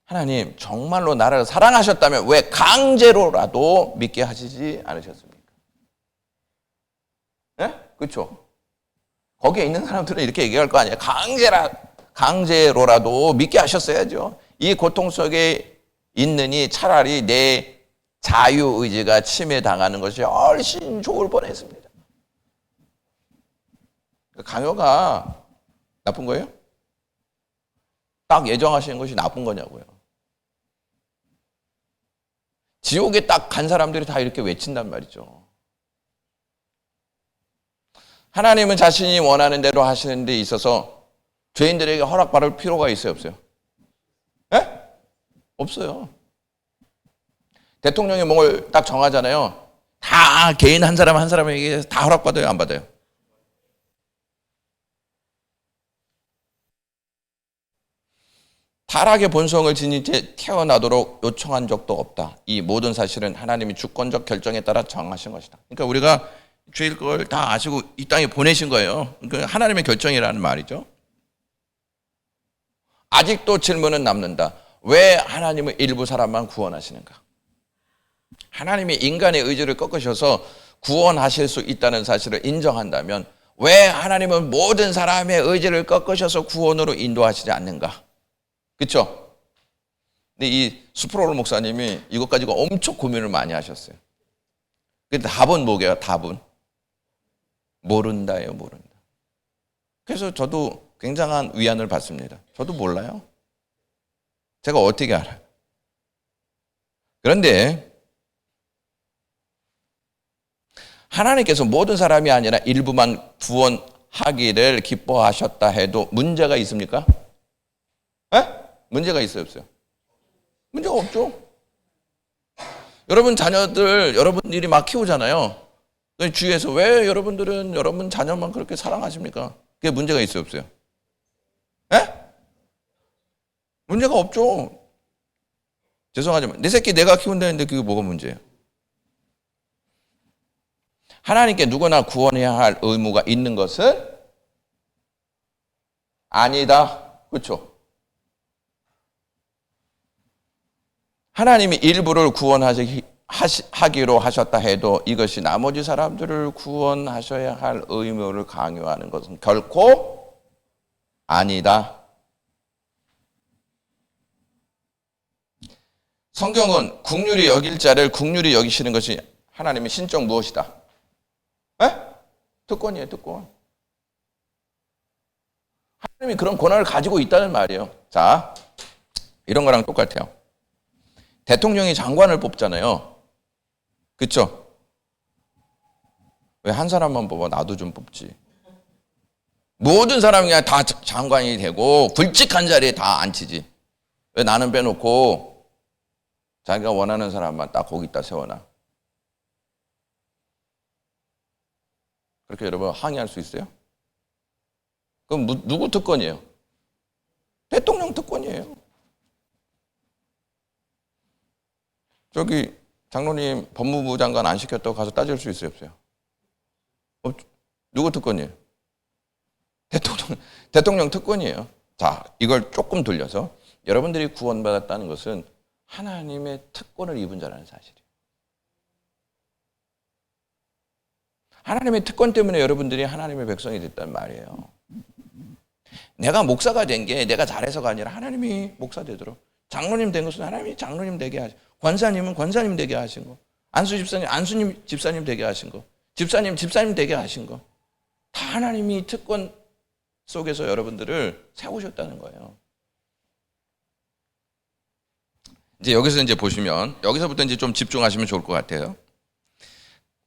하나님 정말로 나를 사랑하셨다면 왜 강제로라도 믿게 하시지 않으셨습니까? 그렇죠? 거기에 있는 사람들은 이렇게 얘기할 거 아니에요. 강제로라도 믿게 하셨어야죠. 이 고통 속에 있느니 차라리 내 자유의지가 침해당하는 것이 훨씬 좋을 뻔했습니다. 강요가 나쁜 거예요? 딱 예정하시는 것이 나쁜 거냐고요. 지옥에 딱 간 사람들이 다 이렇게 외친단 말이죠. 하나님은 자신이 원하는 대로 하시는 데 있어서 죄인들에게 허락받을 필요가 있어요, 없어요? 없어요. 대통령이 뭘 딱 정하잖아요. 다 개인 한 사람 한 사람에게 다 허락받아요, 안 받아요? 타락의 본성을 지닌 채 태어나도록 요청한 적도 없다. 이 모든 사실은 하나님이 주권적 결정에 따라 정하신 것이다. 그러니까 우리가 죄일 걸 다 아시고 이 땅에 보내신 거예요. 그러니까 하나님의 결정이라는 말이죠. 아직도 질문은 남는다. 왜 하나님은 일부 사람만 구원하시는가? 하나님이 인간의 의지를 꺾으셔서 구원하실 수 있다는 사실을 인정한다면 왜 하나님은 모든 사람의 의지를 꺾으셔서 구원으로 인도하시지 않는가? 그렇죠? 근데 이 스프롤 목사님이 이것 가지고 엄청 고민을 많이 하셨어요. 근데 답은 뭐게요? 답은 모른다예요, 모른다. 그래서 저도 굉장한 위안을 받습니다. 저도 몰라요. 제가 어떻게 알아요? 그런데 하나님께서 모든 사람이 아니라 일부만 구원하기를 기뻐하셨다 해도 문제가 있습니까? 문제가 있어요, 없어요? 문제가 없죠. 여러분 자녀들 여러분들이 막 키우잖아요. 주위에서 왜 여러분들은 여러분 자녀만 그렇게 사랑하십니까? 그게 문제가 있어요, 없어요? 에? 문제가 없죠. 죄송하지만 내 새끼 내가 키운다는데 그게 뭐가 문제예요? 하나님께 누구나 구원해야 할 의무가 있는 것은 아니다. 그렇죠? 하나님이 일부를 구원하기로 하셨다 해도 이것이 나머지 사람들을 구원하셔야 할 의무를 강요하는 것은 결코 아니다. 성경은 국률이 여길 자를 국률이 여기시는 것이 하나님의 신적 무엇이다? 에? 특권이에요, 특권. 하나님이 그런 권한을 가지고 있다는 말이에요. 자, 이런 거랑 똑같아요. 대통령이 장관을 뽑잖아요. 그렇죠? 왜 한 사람만 뽑아? 나도 좀 뽑지. 모든 사람이 그냥 다 장관이 되고 굵직한 자리에 다 앉히지. 왜 나는 빼놓고 자기가 원하는 사람만 딱 거기다 세워놔. 그렇게 여러분 항의할 수 있어요? 그럼 누구 특권이에요? 대통령 특권이에요. 저기 장로님 법무부 장관 안 시켰다고 가서 따질 수 있어요, 없어요? 누구 특권이에요? 대통령 특권이에요. 자, 이걸 조금 돌려서 여러분들이 구원받았다는 것은 하나님의 특권을 입은 자라는 사실이에요. 하나님의 특권 때문에 여러분들이 하나님의 백성이 됐단 말이에요. 내가 목사가 된 게 내가 잘해서가 아니라 하나님이 목사 되도록, 장로님 된 것은 하나님이 장로님 되게 하시고, 권사님은 권사님 되게 하신 거, 안수 집사님 안수님 집사님 되게 하신 거, 집사님 집사님 되게 하신 거, 다 하나님이 특권 속에서 여러분들을 세우셨다는 거예요. 이제 여기서 이제 보시면, 여기서부터 이제 좀 집중하시면 좋을 것 같아요.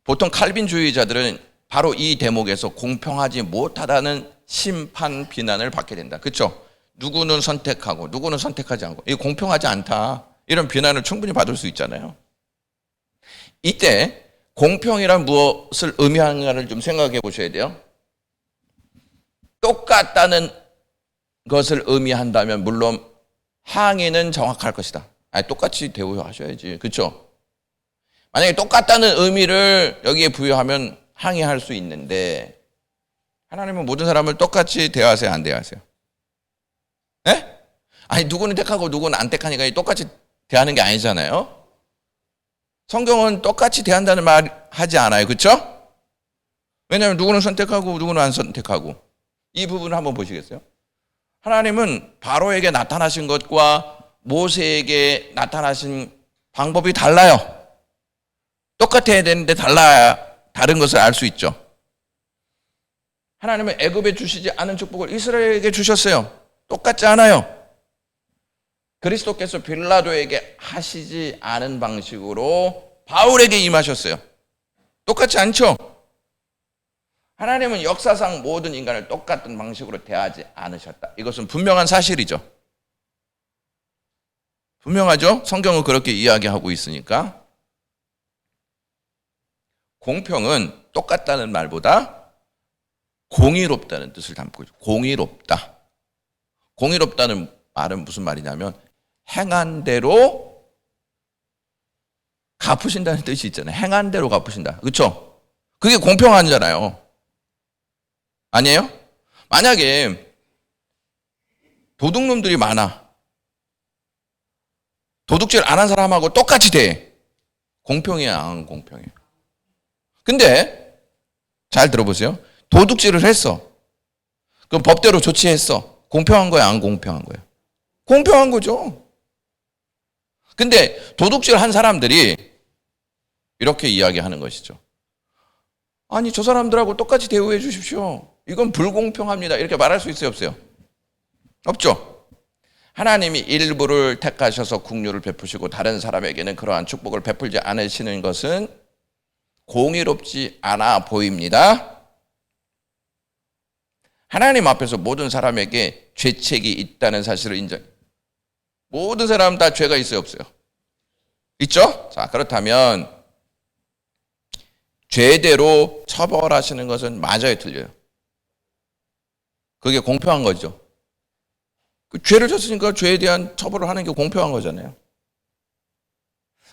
보통 칼빈주의자들은 바로 이 대목에서 공평하지 못하다는 심판 비난을 받게 된다. 그렇죠? 누구는 선택하고 누구는 선택하지 않고, 이게 공평하지 않다, 이런 비난을 충분히 받을 수 있잖아요. 이때 공평이란 무엇을 의미하는가를 좀 생각해 보셔야 돼요. 똑같다는 것을 의미한다면 물론 항의는 정확할 것이다. 아니, 똑같이 대우하셔야지. 그렇죠? 만약에 똑같다는 의미를 여기에 부여하면 항의할 수 있는데, 하나님은 모든 사람을 똑같이 대하세요, 안 대하세요? 네? 아니, 누구는 택하고 누구는 안 택하니까 똑같이 대하는 게 아니잖아요. 성경은 똑같이 대한다는 말 하지 않아요. 그렇죠? 왜냐하면 누구는 선택하고 누구는 안 선택하고. 이 부분을 한번 보시겠어요? 하나님은 바로에게 나타나신 것과 모세에게 나타나신 방법이 달라요. 똑같아야 되는데 다른 것을 알 수 있죠. 하나님은 애굽에 주시지 않은 축복을 이스라엘에게 주셨어요. 똑같지 않아요. 그리스도께서 빌라도에게 하시지 않은 방식으로 바울에게 임하셨어요. 똑같지 않죠? 하나님은 역사상 모든 인간을 똑같은 방식으로 대하지 않으셨다. 이것은 분명한 사실이죠. 분명하죠? 성경은 그렇게 이야기하고 있으니까. 공평은 똑같다는 말보다 공의롭다는 뜻을 담고 있죠. 공의롭다. 공의롭다는 말은 무슨 말이냐면 행한 대로 갚으신다는 뜻이 있잖아요. 행한 대로 갚으신다. 그렇죠? 그게 공평하잖아요. 아니에요? 만약에 도둑놈들이 많아. 도둑질 안 한 사람하고 똑같이 돼. 공평해야 안 공평해? 근데 잘 들어보세요. 도둑질을 했어. 그럼 법대로 조치했어. 공평한 거야, 안 공평한 거야? 공평한 거죠. 근데 도둑질 한 사람들이 이렇게 이야기하는 것이죠. 아니, 저 사람들하고 똑같이 대우해 주십시오. 이건 불공평합니다. 이렇게 말할 수 있어요, 없어요? 없죠. 하나님이 일부를 택하셔서 긍휼을 베푸시고 다른 사람에게는 그러한 축복을 베풀지 않으시는 것은 공의롭지 않아 보입니다. 하나님 앞에서 모든 사람에게 죄책이 있다는 사실을 인정. 모든 사람 다 죄가 있어요, 없어요? 있죠? 자, 그렇다면 죄대로 처벌하시는 것은 맞아요, 틀려요? 그게 공평한 거죠. 그 죄를 졌으니까 죄에 대한 처벌을 하는 게 공평한 거잖아요.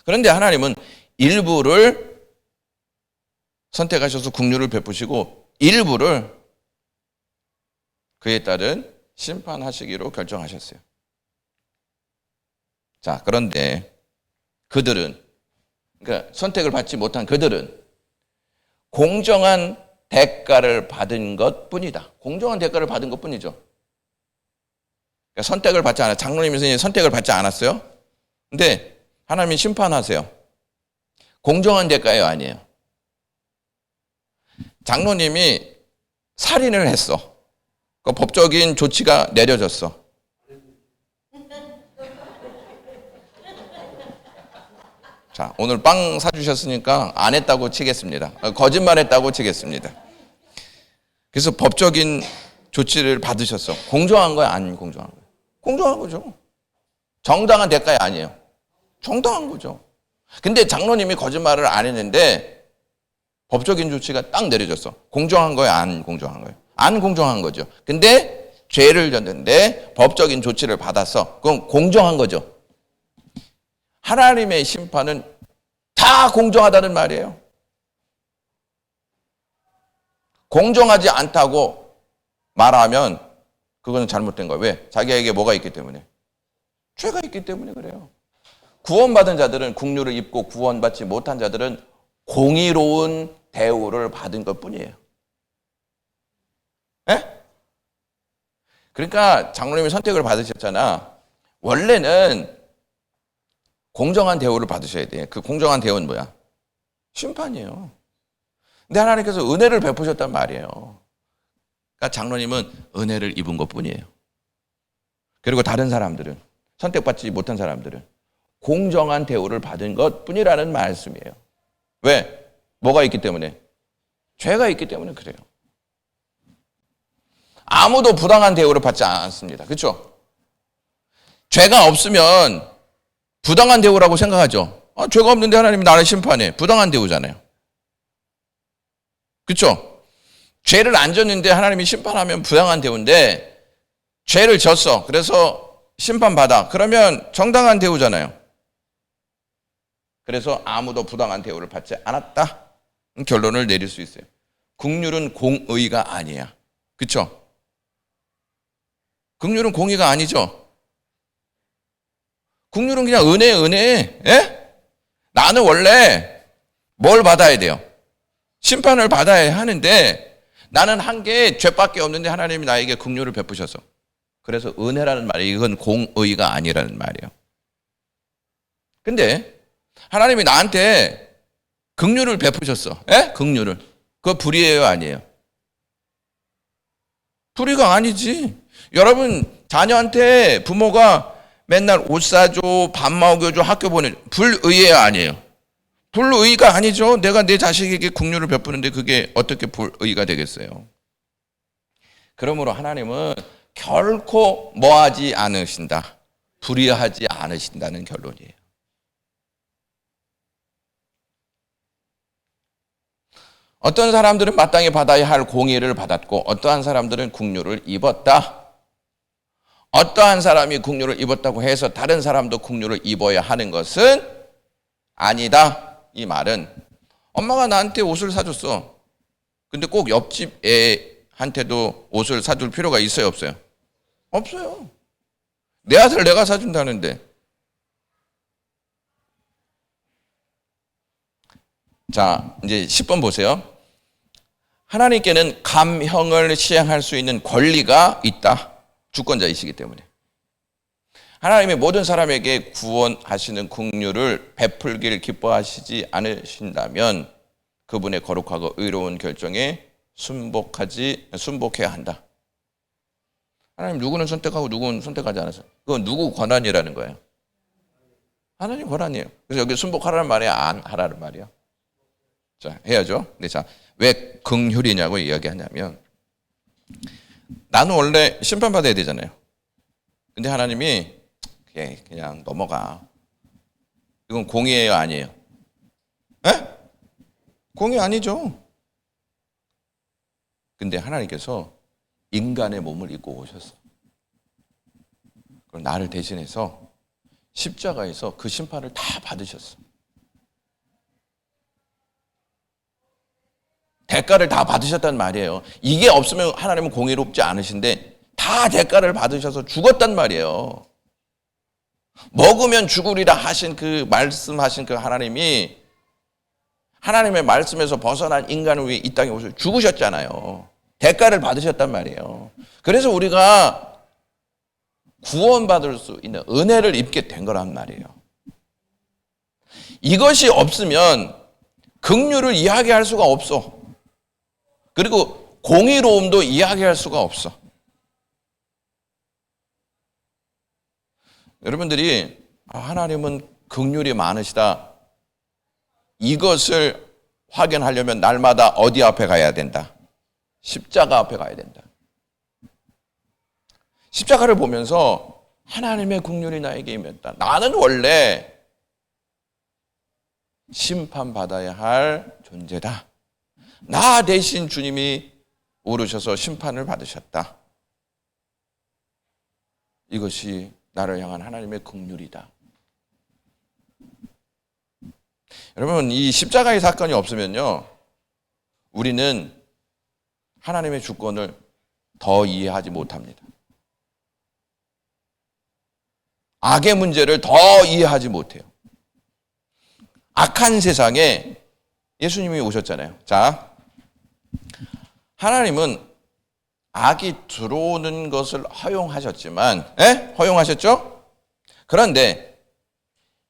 그런데 하나님은 일부를 선택하셔서 긍휼을 베푸시고 일부를 그에 따른 심판하시기로 결정하셨어요. 자, 그런데 그들은, 그러니까 선택을 받지 못한 그들은 공정한 대가를 받은 것 뿐이다. 공정한 대가를 받은 것 뿐이죠. 그러니까 선택을 받지 않았어요. 장로님이 선택을 받지 않았어요. 근데 하나님이 심판하세요. 공정한 대가예요, 아니에요? 장로님이 살인을 했어. 그 법적인 조치가 내려졌어. 자, 오늘 빵 사주셨으니까 안 했다고 치겠습니다. 거짓말했다고 치겠습니다. 그래서 법적인 조치를 받으셨어. 공정한 거야, 안 공정한 거야? 공정한 거죠. 정당한 대가야, 아니에요? 정당한 거죠. 근데 장로님이 거짓말을 안 했는데 법적인 조치가 딱 내려졌어. 공정한 거야, 안 공정한 거예요? 안 공정한 거죠. 근데 죄를 졌는데 법적인 조치를 받았어. 그럼 공정한 거죠. 하나님의 심판은 다 공정하다는 말이에요. 공정하지 않다고 말하면 그거는 잘못된 거예요. 왜? 자기에게 뭐가 있기 때문에? 죄가 있기 때문에 그래요. 구원받은 자들은 긍휼을 입고 구원받지 못한 자들은 공의로운 대우를 받은 것뿐이에요. 예? 그러니까 장로님이 선택을 받으셨잖아. 원래는 공정한 대우를 받으셔야 돼. 그 공정한 대우는 뭐야? 심판이에요. 근데 하나님께서 은혜를 베푸셨단 말이에요. 그러니까 장로님은 은혜를 입은 것뿐이에요. 그리고 다른 사람들은, 선택받지 못한 사람들은 공정한 대우를 받은 것뿐이라는 말씀이에요. 왜? 뭐가 있기 때문에? 죄가 있기 때문에 그래요. 아무도 부당한 대우를 받지 않습니다. 그렇죠? 죄가 없으면 부당한 대우라고 생각하죠. 죄가 없는데 하나님이 나를 심판해. 부당한 대우잖아요. 그렇죠? 죄를 안 졌는데 하나님이 심판하면 부당한 대우인데 죄를 졌어. 그래서 심판받아. 그러면 정당한 대우잖아요. 그래서 아무도 부당한 대우를 받지 않았다. 결론을 내릴 수 있어요. 긍휼은 공의가 아니야. 그렇죠? 긍휼은 공의가 아니죠. 긍휼은 그냥 은혜. 예? 나는 원래 뭘 받아야 돼요? 심판을 받아야 하는데 나는 한 게 죄밖에 없는데 하나님이 나에게 긍휼을 베푸셔서. 그래서 은혜라는 말이 이건 공의가 아니라는 말이에요. 근데 하나님이 나한테 긍휼을 베푸셨어. 예? 긍휼을. 그거 불의예요, 아니에요? 불의가 아니지. 여러분 자녀한테 부모가 맨날 옷 사줘, 밥 먹여줘, 학교 보내. 불의예요, 아니에요? 불의가 아니죠. 내가 내 자식에게 긍휼을 베푸는데 그게 어떻게 불의가 되겠어요? 그러므로 하나님은 결코 뭐하지 않으신다. 불의하지 않으신다는 결론이에요. 어떤 사람들은 마땅히 받아야 할 공의를 받았고 어떠한 사람들은 긍휼을 입었다. 어떠한 사람이 긍휼을 입었다고 해서 다른 사람도 긍휼을 입어야 하는 것은 아니다. 이 말은 엄마가 나한테 옷을 사줬어. 근데 꼭 옆집 애한테도 옷을 사줄 필요가 있어요, 없어요? 없어요. 내 아들 내가 사준다는데. 자, 이제 10번 보세요. 하나님께는 감형을 시행할 수 있는 권리가 있다. 주권자이시기 때문에. 하나님이 모든 사람에게 구원하시는 긍휼을 베풀기를 기뻐하시지 않으신다면 그분의 거룩하고 의로운 결정에 순복해야 한다. 하나님 누구는 선택하고 누구는 선택하지 않았어요. 그건 누구 권한이라는 거예요? 하나님 권한이에요. 그래서 여기 순복하라는 말이야, 안 하라는 말이야? 자, 해야죠. 근데 자, 왜 긍휼이냐고 이야기하냐면 나는 원래 심판받아야 되잖아요. 근데 하나님이 그냥 넘어가. 이건 공의예요, 아니에요? 에? 공의 아니죠. 근데 하나님께서 인간의 몸을 입고 오셨어. 그럼 나를 대신해서 십자가에서 그 심판을 다 받으셨어. 대가를 다 받으셨단 말이에요. 이게 없으면 하나님은 공의롭지 않으신데 다 대가를 받으셔서 죽었단 말이에요. 먹으면 죽으리라 하신 그 말씀하신 그 하나님이 하나님의 말씀에서 벗어난 인간을 위해 이 땅에 오셔서 죽으셨잖아요. 대가를 받으셨단 말이에요. 그래서 우리가 구원받을 수 있는 은혜를 입게 된 거란 말이에요. 이것이 없으면 긍휼을 이야기할 수가 없어. 그리고 공의로움도 이야기할 수가 없어. 여러분들이 하나님은 긍휼이 많으시다. 이것을 확인하려면 날마다 어디 앞에 가야 된다? 십자가 앞에 가야 된다. 십자가를 보면서 하나님의 긍휼이 나에게 임했다. 나는 원래 심판받아야 할 존재다. 나 대신 주님이 오르셔서 심판을 받으셨다. 이것이 나를 향한 하나님의 긍휼이다. 여러분, 이 십자가의 사건이 없으면요, 우리는 하나님의 주권을 더 이해하지 못합니다. 악의 문제를 더 이해하지 못해요. 악한 세상에 예수님이 오셨잖아요. 자, 하나님은 악이 들어오는 것을 허용하셨지만, 허용하셨죠? 그런데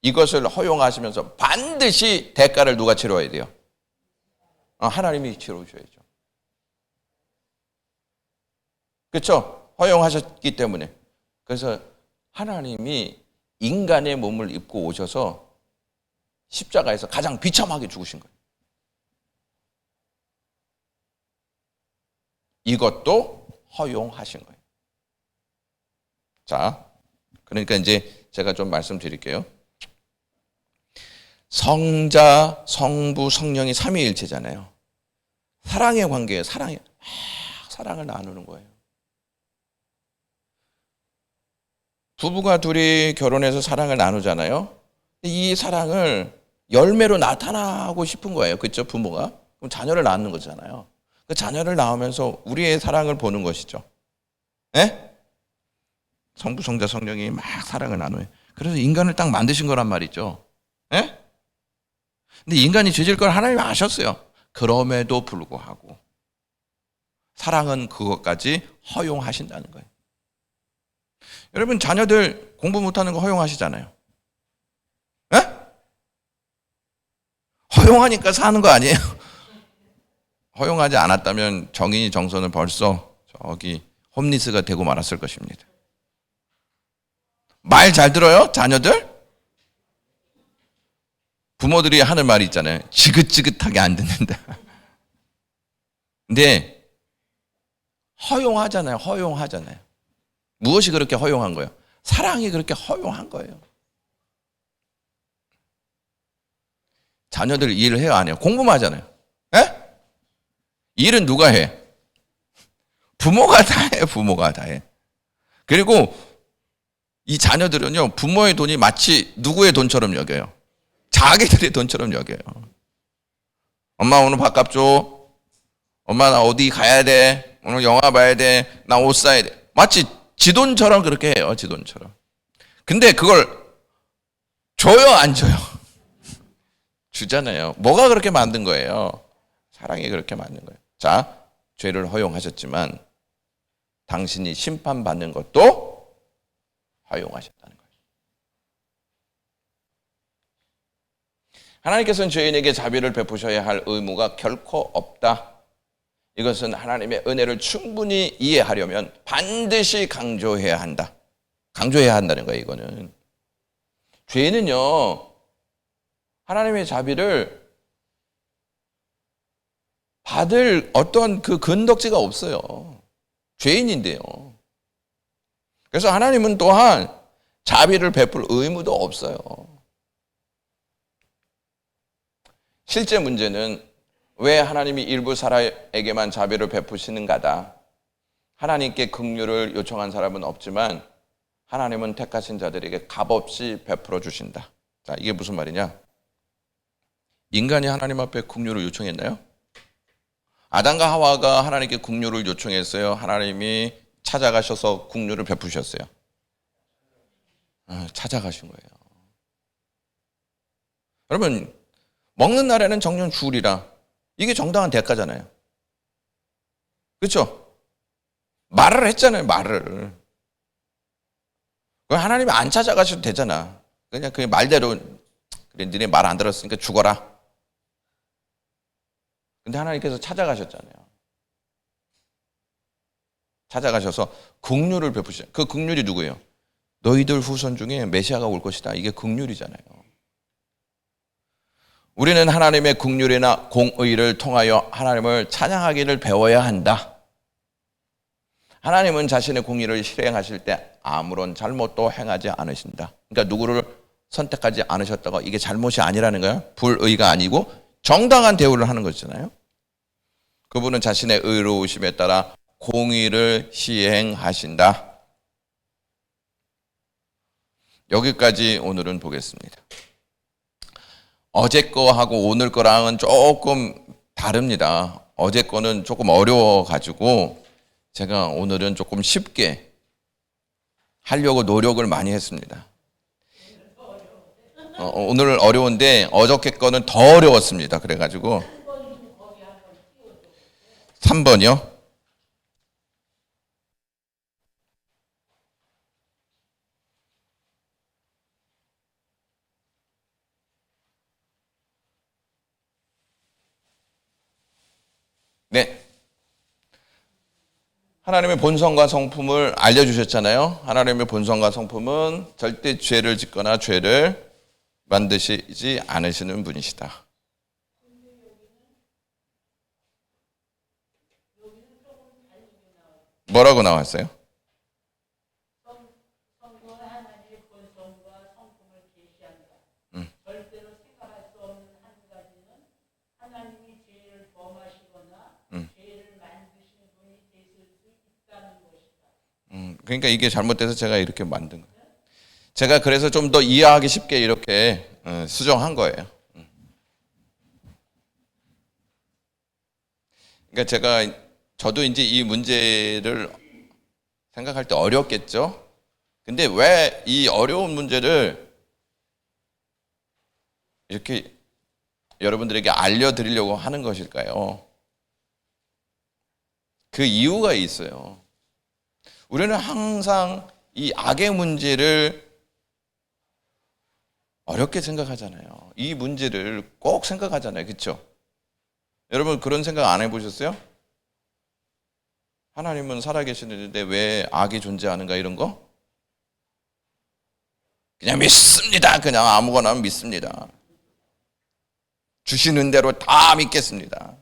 이것을 허용하시면서 반드시 대가를 누가 치러야 돼요? 하나님이 치러주셔야죠. 그렇죠? 허용하셨기 때문에. 그래서 하나님이 인간의 몸을 입고 오셔서 십자가에서 가장 비참하게 죽으신 거예요. 이것도 허용하신 거예요. 자, 그러니까 이제 제가 좀 말씀드릴게요. 성자, 성부, 성령이 삼위일체잖아요. 사랑의 관계예요. 사랑을 나누는 거예요. 부부가 둘이 결혼해서 사랑을 나누잖아요. 이 사랑을 열매로 나타나고 싶은 거예요. 그렇죠? 부모가. 그럼 자녀를 낳는 거잖아요. 그 자녀를 낳으면서 우리의 사랑을 보는 것이죠. 성부, 성자, 성령이 막 사랑을 나눠요. 그래서 인간을 딱 만드신 거란 말이죠. 근데 인간이 죄질 걸 하나님이 아셨어요. 그럼에도 불구하고 사랑은 그것까지 허용하신다는 거예요. 여러분, 자녀들 공부 못하는 거 허용하시잖아요. 허용하니까 사는 거 아니에요? 허용하지 않았다면 정인이 정선은 벌써 저기 홈리스가 되고 말았을 것입니다. 말 잘 들어요? 자녀들? 부모들이 하는 말이 있잖아요. 지긋지긋하게 안 듣는다. 근데 허용하잖아요. 허용하잖아요. 무엇이 그렇게 허용한 거예요? 사랑이 그렇게 허용한 거예요. 자녀들 일을 해요, 안 해요? 공부만 하잖아요. 일은 누가 해? 부모가 다 해, 부모가 다 해. 그리고 이 자녀들은요, 부모의 돈이 마치 누구의 돈처럼 여겨요? 자기들의 돈처럼 여겨요. 엄마 오늘 밥값 줘. 엄마 나 어디 가야 돼. 오늘 영화 봐야 돼. 나 옷 사야 돼. 마치 지 돈처럼 그렇게 해요, 지 돈처럼. 근데 그걸 줘요, 안 줘요? 주잖아요. 뭐가 그렇게 만든 거예요? 사랑이 그렇게 만든 거예요. 자, 죄를 허용하셨지만 당신이 심판받는 것도 허용하셨다는 거예요. 하나님께서는 죄인에게 자비를 베푸셔야 할 의무가 결코 없다. 이것은 하나님의 은혜를 충분히 이해하려면 반드시 강조해야 한다. 강조해야 한다는 거예요, 이거는. 죄인은요, 하나님의 자비를 받을 어떤 그 근덕지가 없어요. 죄인인데요. 그래서 하나님은 또한 자비를 베풀 의무도 없어요. 실제 문제는 왜 하나님이 일부 사람에게만 자비를 베푸시는가다. 하나님께 긍휼을 요청한 사람은 없지만 하나님은 택하신 자들에게 값없이 베풀어 주신다. 자, 이게 무슨 말이냐? 인간이 하나님 앞에 긍휼을 요청했나요? 아담과 하와가 하나님께 긍휼을 요청했어요. 하나님이 찾아가셔서 긍휼을 베푸셨어요. 찾아가신 거예요. 여러분, 먹는 날에는 정령 주우리라. 이게 정당한 대가잖아요. 그렇죠? 말을 했잖아요. 말을. 하나님이 안 찾아가셔도 되잖아. 그냥 그 말대로 그래, 니네 말 안 들었으니까 죽어라. 근데 하나님께서 찾아가셨잖아요. 찾아가셔서 긍휼을 베푸시죠. 그 긍휼이 누구예요? 너희들 후손 중에 메시아가 올 것이다. 이게 긍휼이잖아요. 우리는 하나님의 긍휼이나 공의를 통하여 하나님을 찬양하기를 배워야 한다. 하나님은 자신의 공의를 실행하실 때 아무런 잘못도 행하지 않으신다. 그러니까 누구를 선택하지 않으셨다고 이게 잘못이 아니라는 거예요. 불의가 아니고 정당한 대우를 하는 것이잖아요. 그분은 자신의 의로우심에 따라 공의를 시행하신다. 여기까지 오늘은 보겠습니다. 어제 거하고 오늘 거랑은 조금 다릅니다. 어제 거는 조금 어려워가지고 제가 오늘은 조금 쉽게 하려고 노력을 많이 했습니다. 오늘 어려운데 어저께 거는 더 어려웠습니다. 그래가지고 3번이요? 네. 하나님의 본성과 성품을 알려주셨잖아요. 하나님의 본성과 성품은 절대 죄를 짓거나 죄를 만드시지 않으시는 분이시다. 뭐라고 나왔어요? 그러니까 이게 잘못돼서 제가 이렇게 만든 거예요. 제가 그래서 좀 더 이해하기 쉽게 이렇게 수정한 거예요. 그러니까 저도 이제 이 문제를 생각할 때 어렵겠죠. 근데 왜 이 어려운 문제를 이렇게 여러분들에게 알려드리려고 하는 것일까요? 그 이유가 있어요. 우리는 항상 이 악의 문제를 어렵게 생각하잖아요. 이 문제를 꼭 생각하잖아요. 그렇죠? 여러분 그런 생각 안 해보셨어요? 하나님은 살아계시는데 왜 악이 존재하는가 이런 거? 그냥 믿습니다. 그냥 아무거나 믿습니다. 주시는 대로 다 믿겠습니다.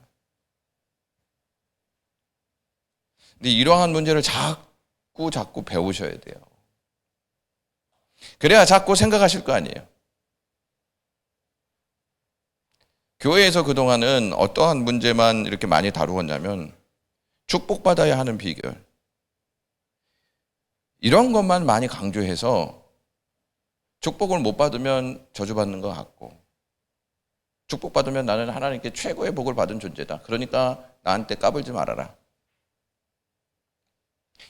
근데 이러한 문제를 자꾸 배우셔야 돼요. 그래야 자꾸 생각하실 거 아니에요. 교회에서 그동안은 어떠한 문제만 이렇게 많이 다루었냐면 축복받아야 하는 비결 이런 것만 많이 강조해서 축복을 못 받으면 저주받는 것 같고 축복받으면 나는 하나님께 최고의 복을 받은 존재다. 그러니까 나한테 까불지 말아라.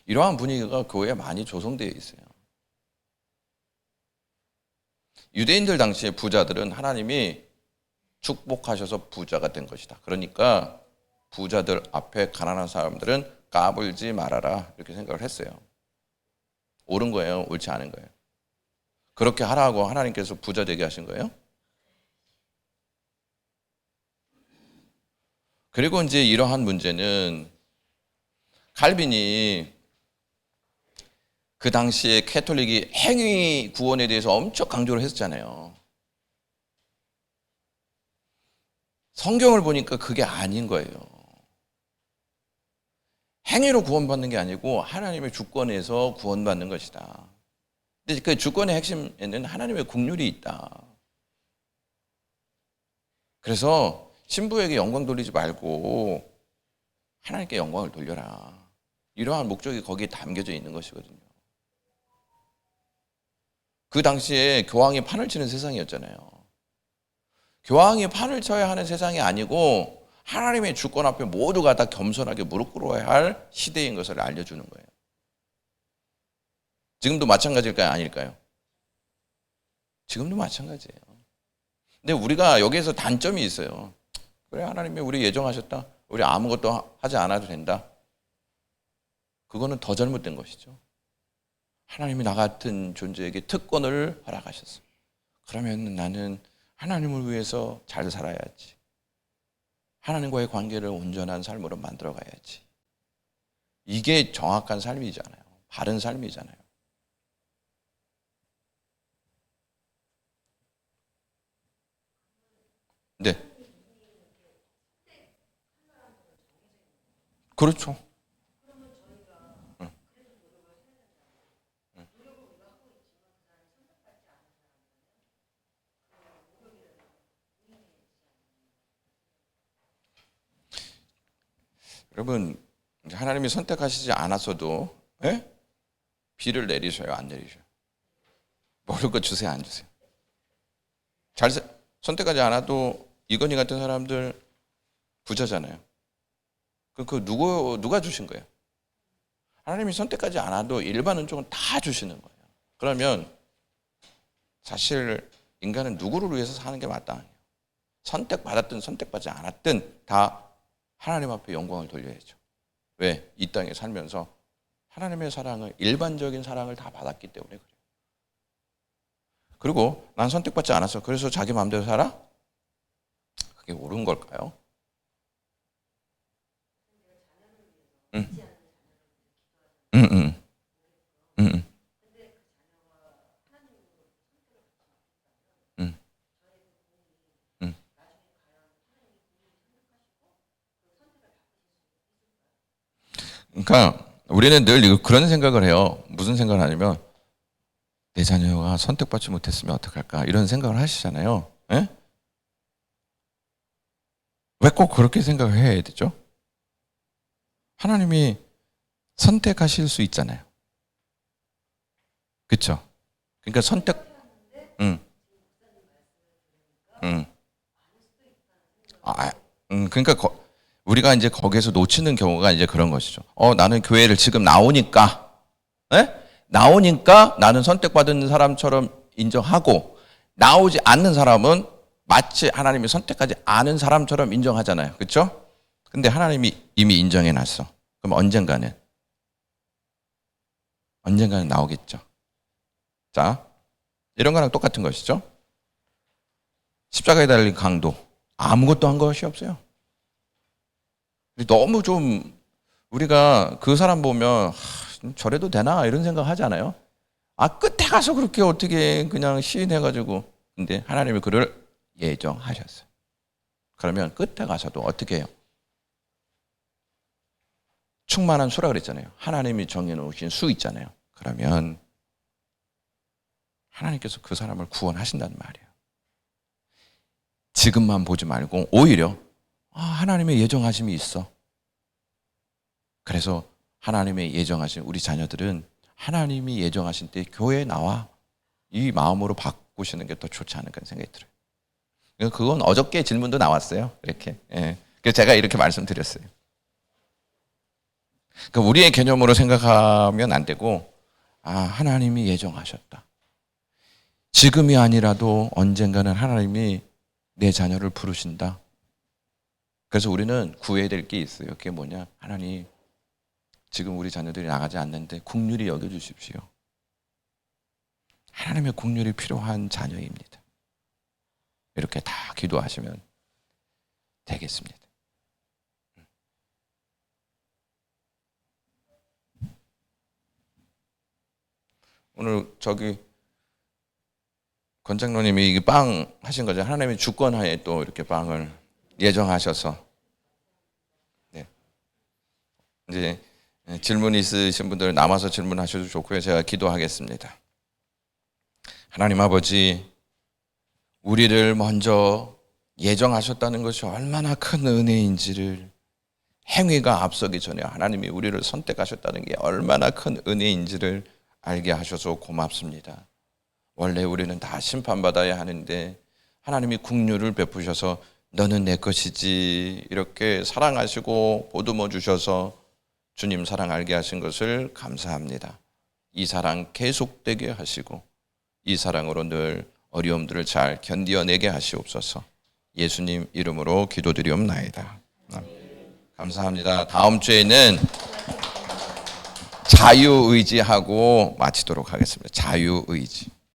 이러한 분위기가 교회에 많이 조성되어 있어요. 유대인들 당시에 부자들은 하나님이 축복하셔서 부자가 된 것이다. 그러니까 부자들 앞에 가난한 사람들은 까불지 말아라 이렇게 생각을 했어요. 옳은 거예요? 옳지 않은 거예요? 그렇게 하라고 하나님께서 부자 되게 하신 거예요? 그리고 이제 이러한 문제는 칼빈이 그 당시에 캐톨릭이 행위 구원에 대해서 엄청 강조를 했었잖아요. 성경을 보니까 그게 아닌 거예요. 행위로 구원받는 게 아니고 하나님의 주권에서 구원받는 것이다. 근데 그 주권의 핵심에는 하나님의 긍휼이 있다. 그래서 신부에게 영광 돌리지 말고 하나님께 영광을 돌려라. 이러한 목적이 거기에 담겨져 있는 것이거든요. 그 당시에 교황이 판을 치는 세상이었잖아요. 교황이 판을 쳐야 하는 세상이 아니고 하나님의 주권 앞에 모두가 다 겸손하게 무릎 꿇어야 할 시대인 것을 알려주는 거예요. 지금도 마찬가지일까요? 아닐까요? 지금도 마찬가지예요. 근데 우리가 여기에서 단점이 있어요. 그래, 하나님이 우리 예정하셨다. 우리 아무것도 하지 않아도 된다. 그거는 더 잘못된 것이죠. 하나님이 나 같은 존재에게 특권을 허락하셨어요. 그러면 나는 하나님을 위해서 잘 살아야지. 하나님과의 관계를 온전한 삶으로 만들어 가야지. 이게 정확한 삶이잖아요. 바른 삶이잖아요. 네. 그렇죠. 여러분, 하나님이 선택하시지 않았어도 예? 비를 내리셔요, 안 내리셔요? 먹을 거 주세요, 안 주세요? 선택하지 않아도 이건희 같은 사람들 부자잖아요. 누가 주신 거예요? 하나님이 선택하지 않아도 일반 은총은 다 주시는 거예요. 그러면 사실 인간은 누구를 위해서 사는 게 마땅해요. 선택받았든 선택받지 않았든 다 하나님 앞에 영광을 돌려야죠. 왜? 이 땅에 살면서 하나님의 사랑을, 일반적인 사랑을 다 받았기 때문에 그래요. 그리고 난 선택받지 않았어. 그래서 자기 마음대로 살아? 그게 옳은 걸까요? 응. 응, 응, 응, 응. 응, 응. 그러니까 우리는 늘 그런 생각을 해요. 무슨 생각을 하냐면 내 자녀가 선택받지 못했으면 어떡할까 이런 생각을 하시잖아요. 예? 왜 꼭 그렇게 생각을 해야 되죠? 하나님이 선택하실 수 있잖아요. 그렇죠? 그러니까 응, 응. 아, 그러니까 우리가 이제 거기에서 놓치는 경우가 이제 그런 것이죠. 나는 교회를 지금 나오니까, 예? 나오니까 나는 선택받은 사람처럼 인정하고, 나오지 않는 사람은 마치 하나님이 선택하지 않은 사람처럼 인정하잖아요. 그렇죠? 근데 하나님이 이미 인정해 놨어. 그럼 언젠가는 나오겠죠. 자, 이런 거랑 똑같은 것이죠. 십자가에 달린 강도. 아무것도 한 것이 없어요. 너무 좀 우리가 그 사람 보면 저래도 되나 이런 생각 하지 않아요? 끝에 가서 그렇게 어떻게 그냥 시인해가지고. 근데 하나님이 그를 예정하셨어요. 그러면 끝에 가서도 어떻게 해요? 충만한 수라 그랬잖아요. 하나님이 정해놓으신 수 있잖아요. 그러면 하나님께서 그 사람을 구원하신다는 말이에요. 지금만 보지 말고 오히려 하나님의 예정하심이 있어. 그래서 하나님의 예정하신 우리 자녀들은 하나님이 예정하신 때 교회에 나와 이 마음으로 바꾸시는 게 더 좋지 않을까 생각이 들어요. 그건 어저께 질문도 나왔어요. 이렇게. 예. 그래서 제가 이렇게 말씀드렸어요. 그러니까 우리의 개념으로 생각하면 안 되고 하나님이 예정하셨다. 지금이 아니라도 언젠가는 하나님이 내 자녀를 부르신다. 그래서 우리는 구해야 될 게 있어요. 그게 뭐냐? 하나님, 지금 우리 자녀들이 나가지 않는데 긍휼히 여겨주십시오. 하나님의 긍휼이 필요한 자녀입니다. 이렇게 다 기도하시면 되겠습니다. 오늘 권장로님이 이 빵 하신 거죠. 하나님의 주권하에 또 이렇게 빵을 예정하셔서. 네. 이제 질문 있으신 분들 남아서 질문하셔도 좋고요. 제가 기도하겠습니다. 하나님 아버지, 우리를 먼저 예정하셨다는 것이 얼마나 큰 은혜인지를, 행위가 앞서기 전에 하나님이 우리를 선택하셨다는 게 얼마나 큰 은혜인지를 알게 하셔서 고맙습니다. 원래 우리는 다 심판받아야 하는데 하나님이 긍휼을 베푸셔서 너는 내 것이지 이렇게 사랑하시고 보듬어 주셔서 주님 사랑 알게 하신 것을 감사합니다. 이 사랑 계속되게 하시고 이 사랑으로 늘 어려움들을 잘 견디어내게 하시옵소서. 예수님 이름으로 기도드리옵나이다. 감사합니다. 다음 주에는 자유의지하고 마치도록 하겠습니다. 자유의지.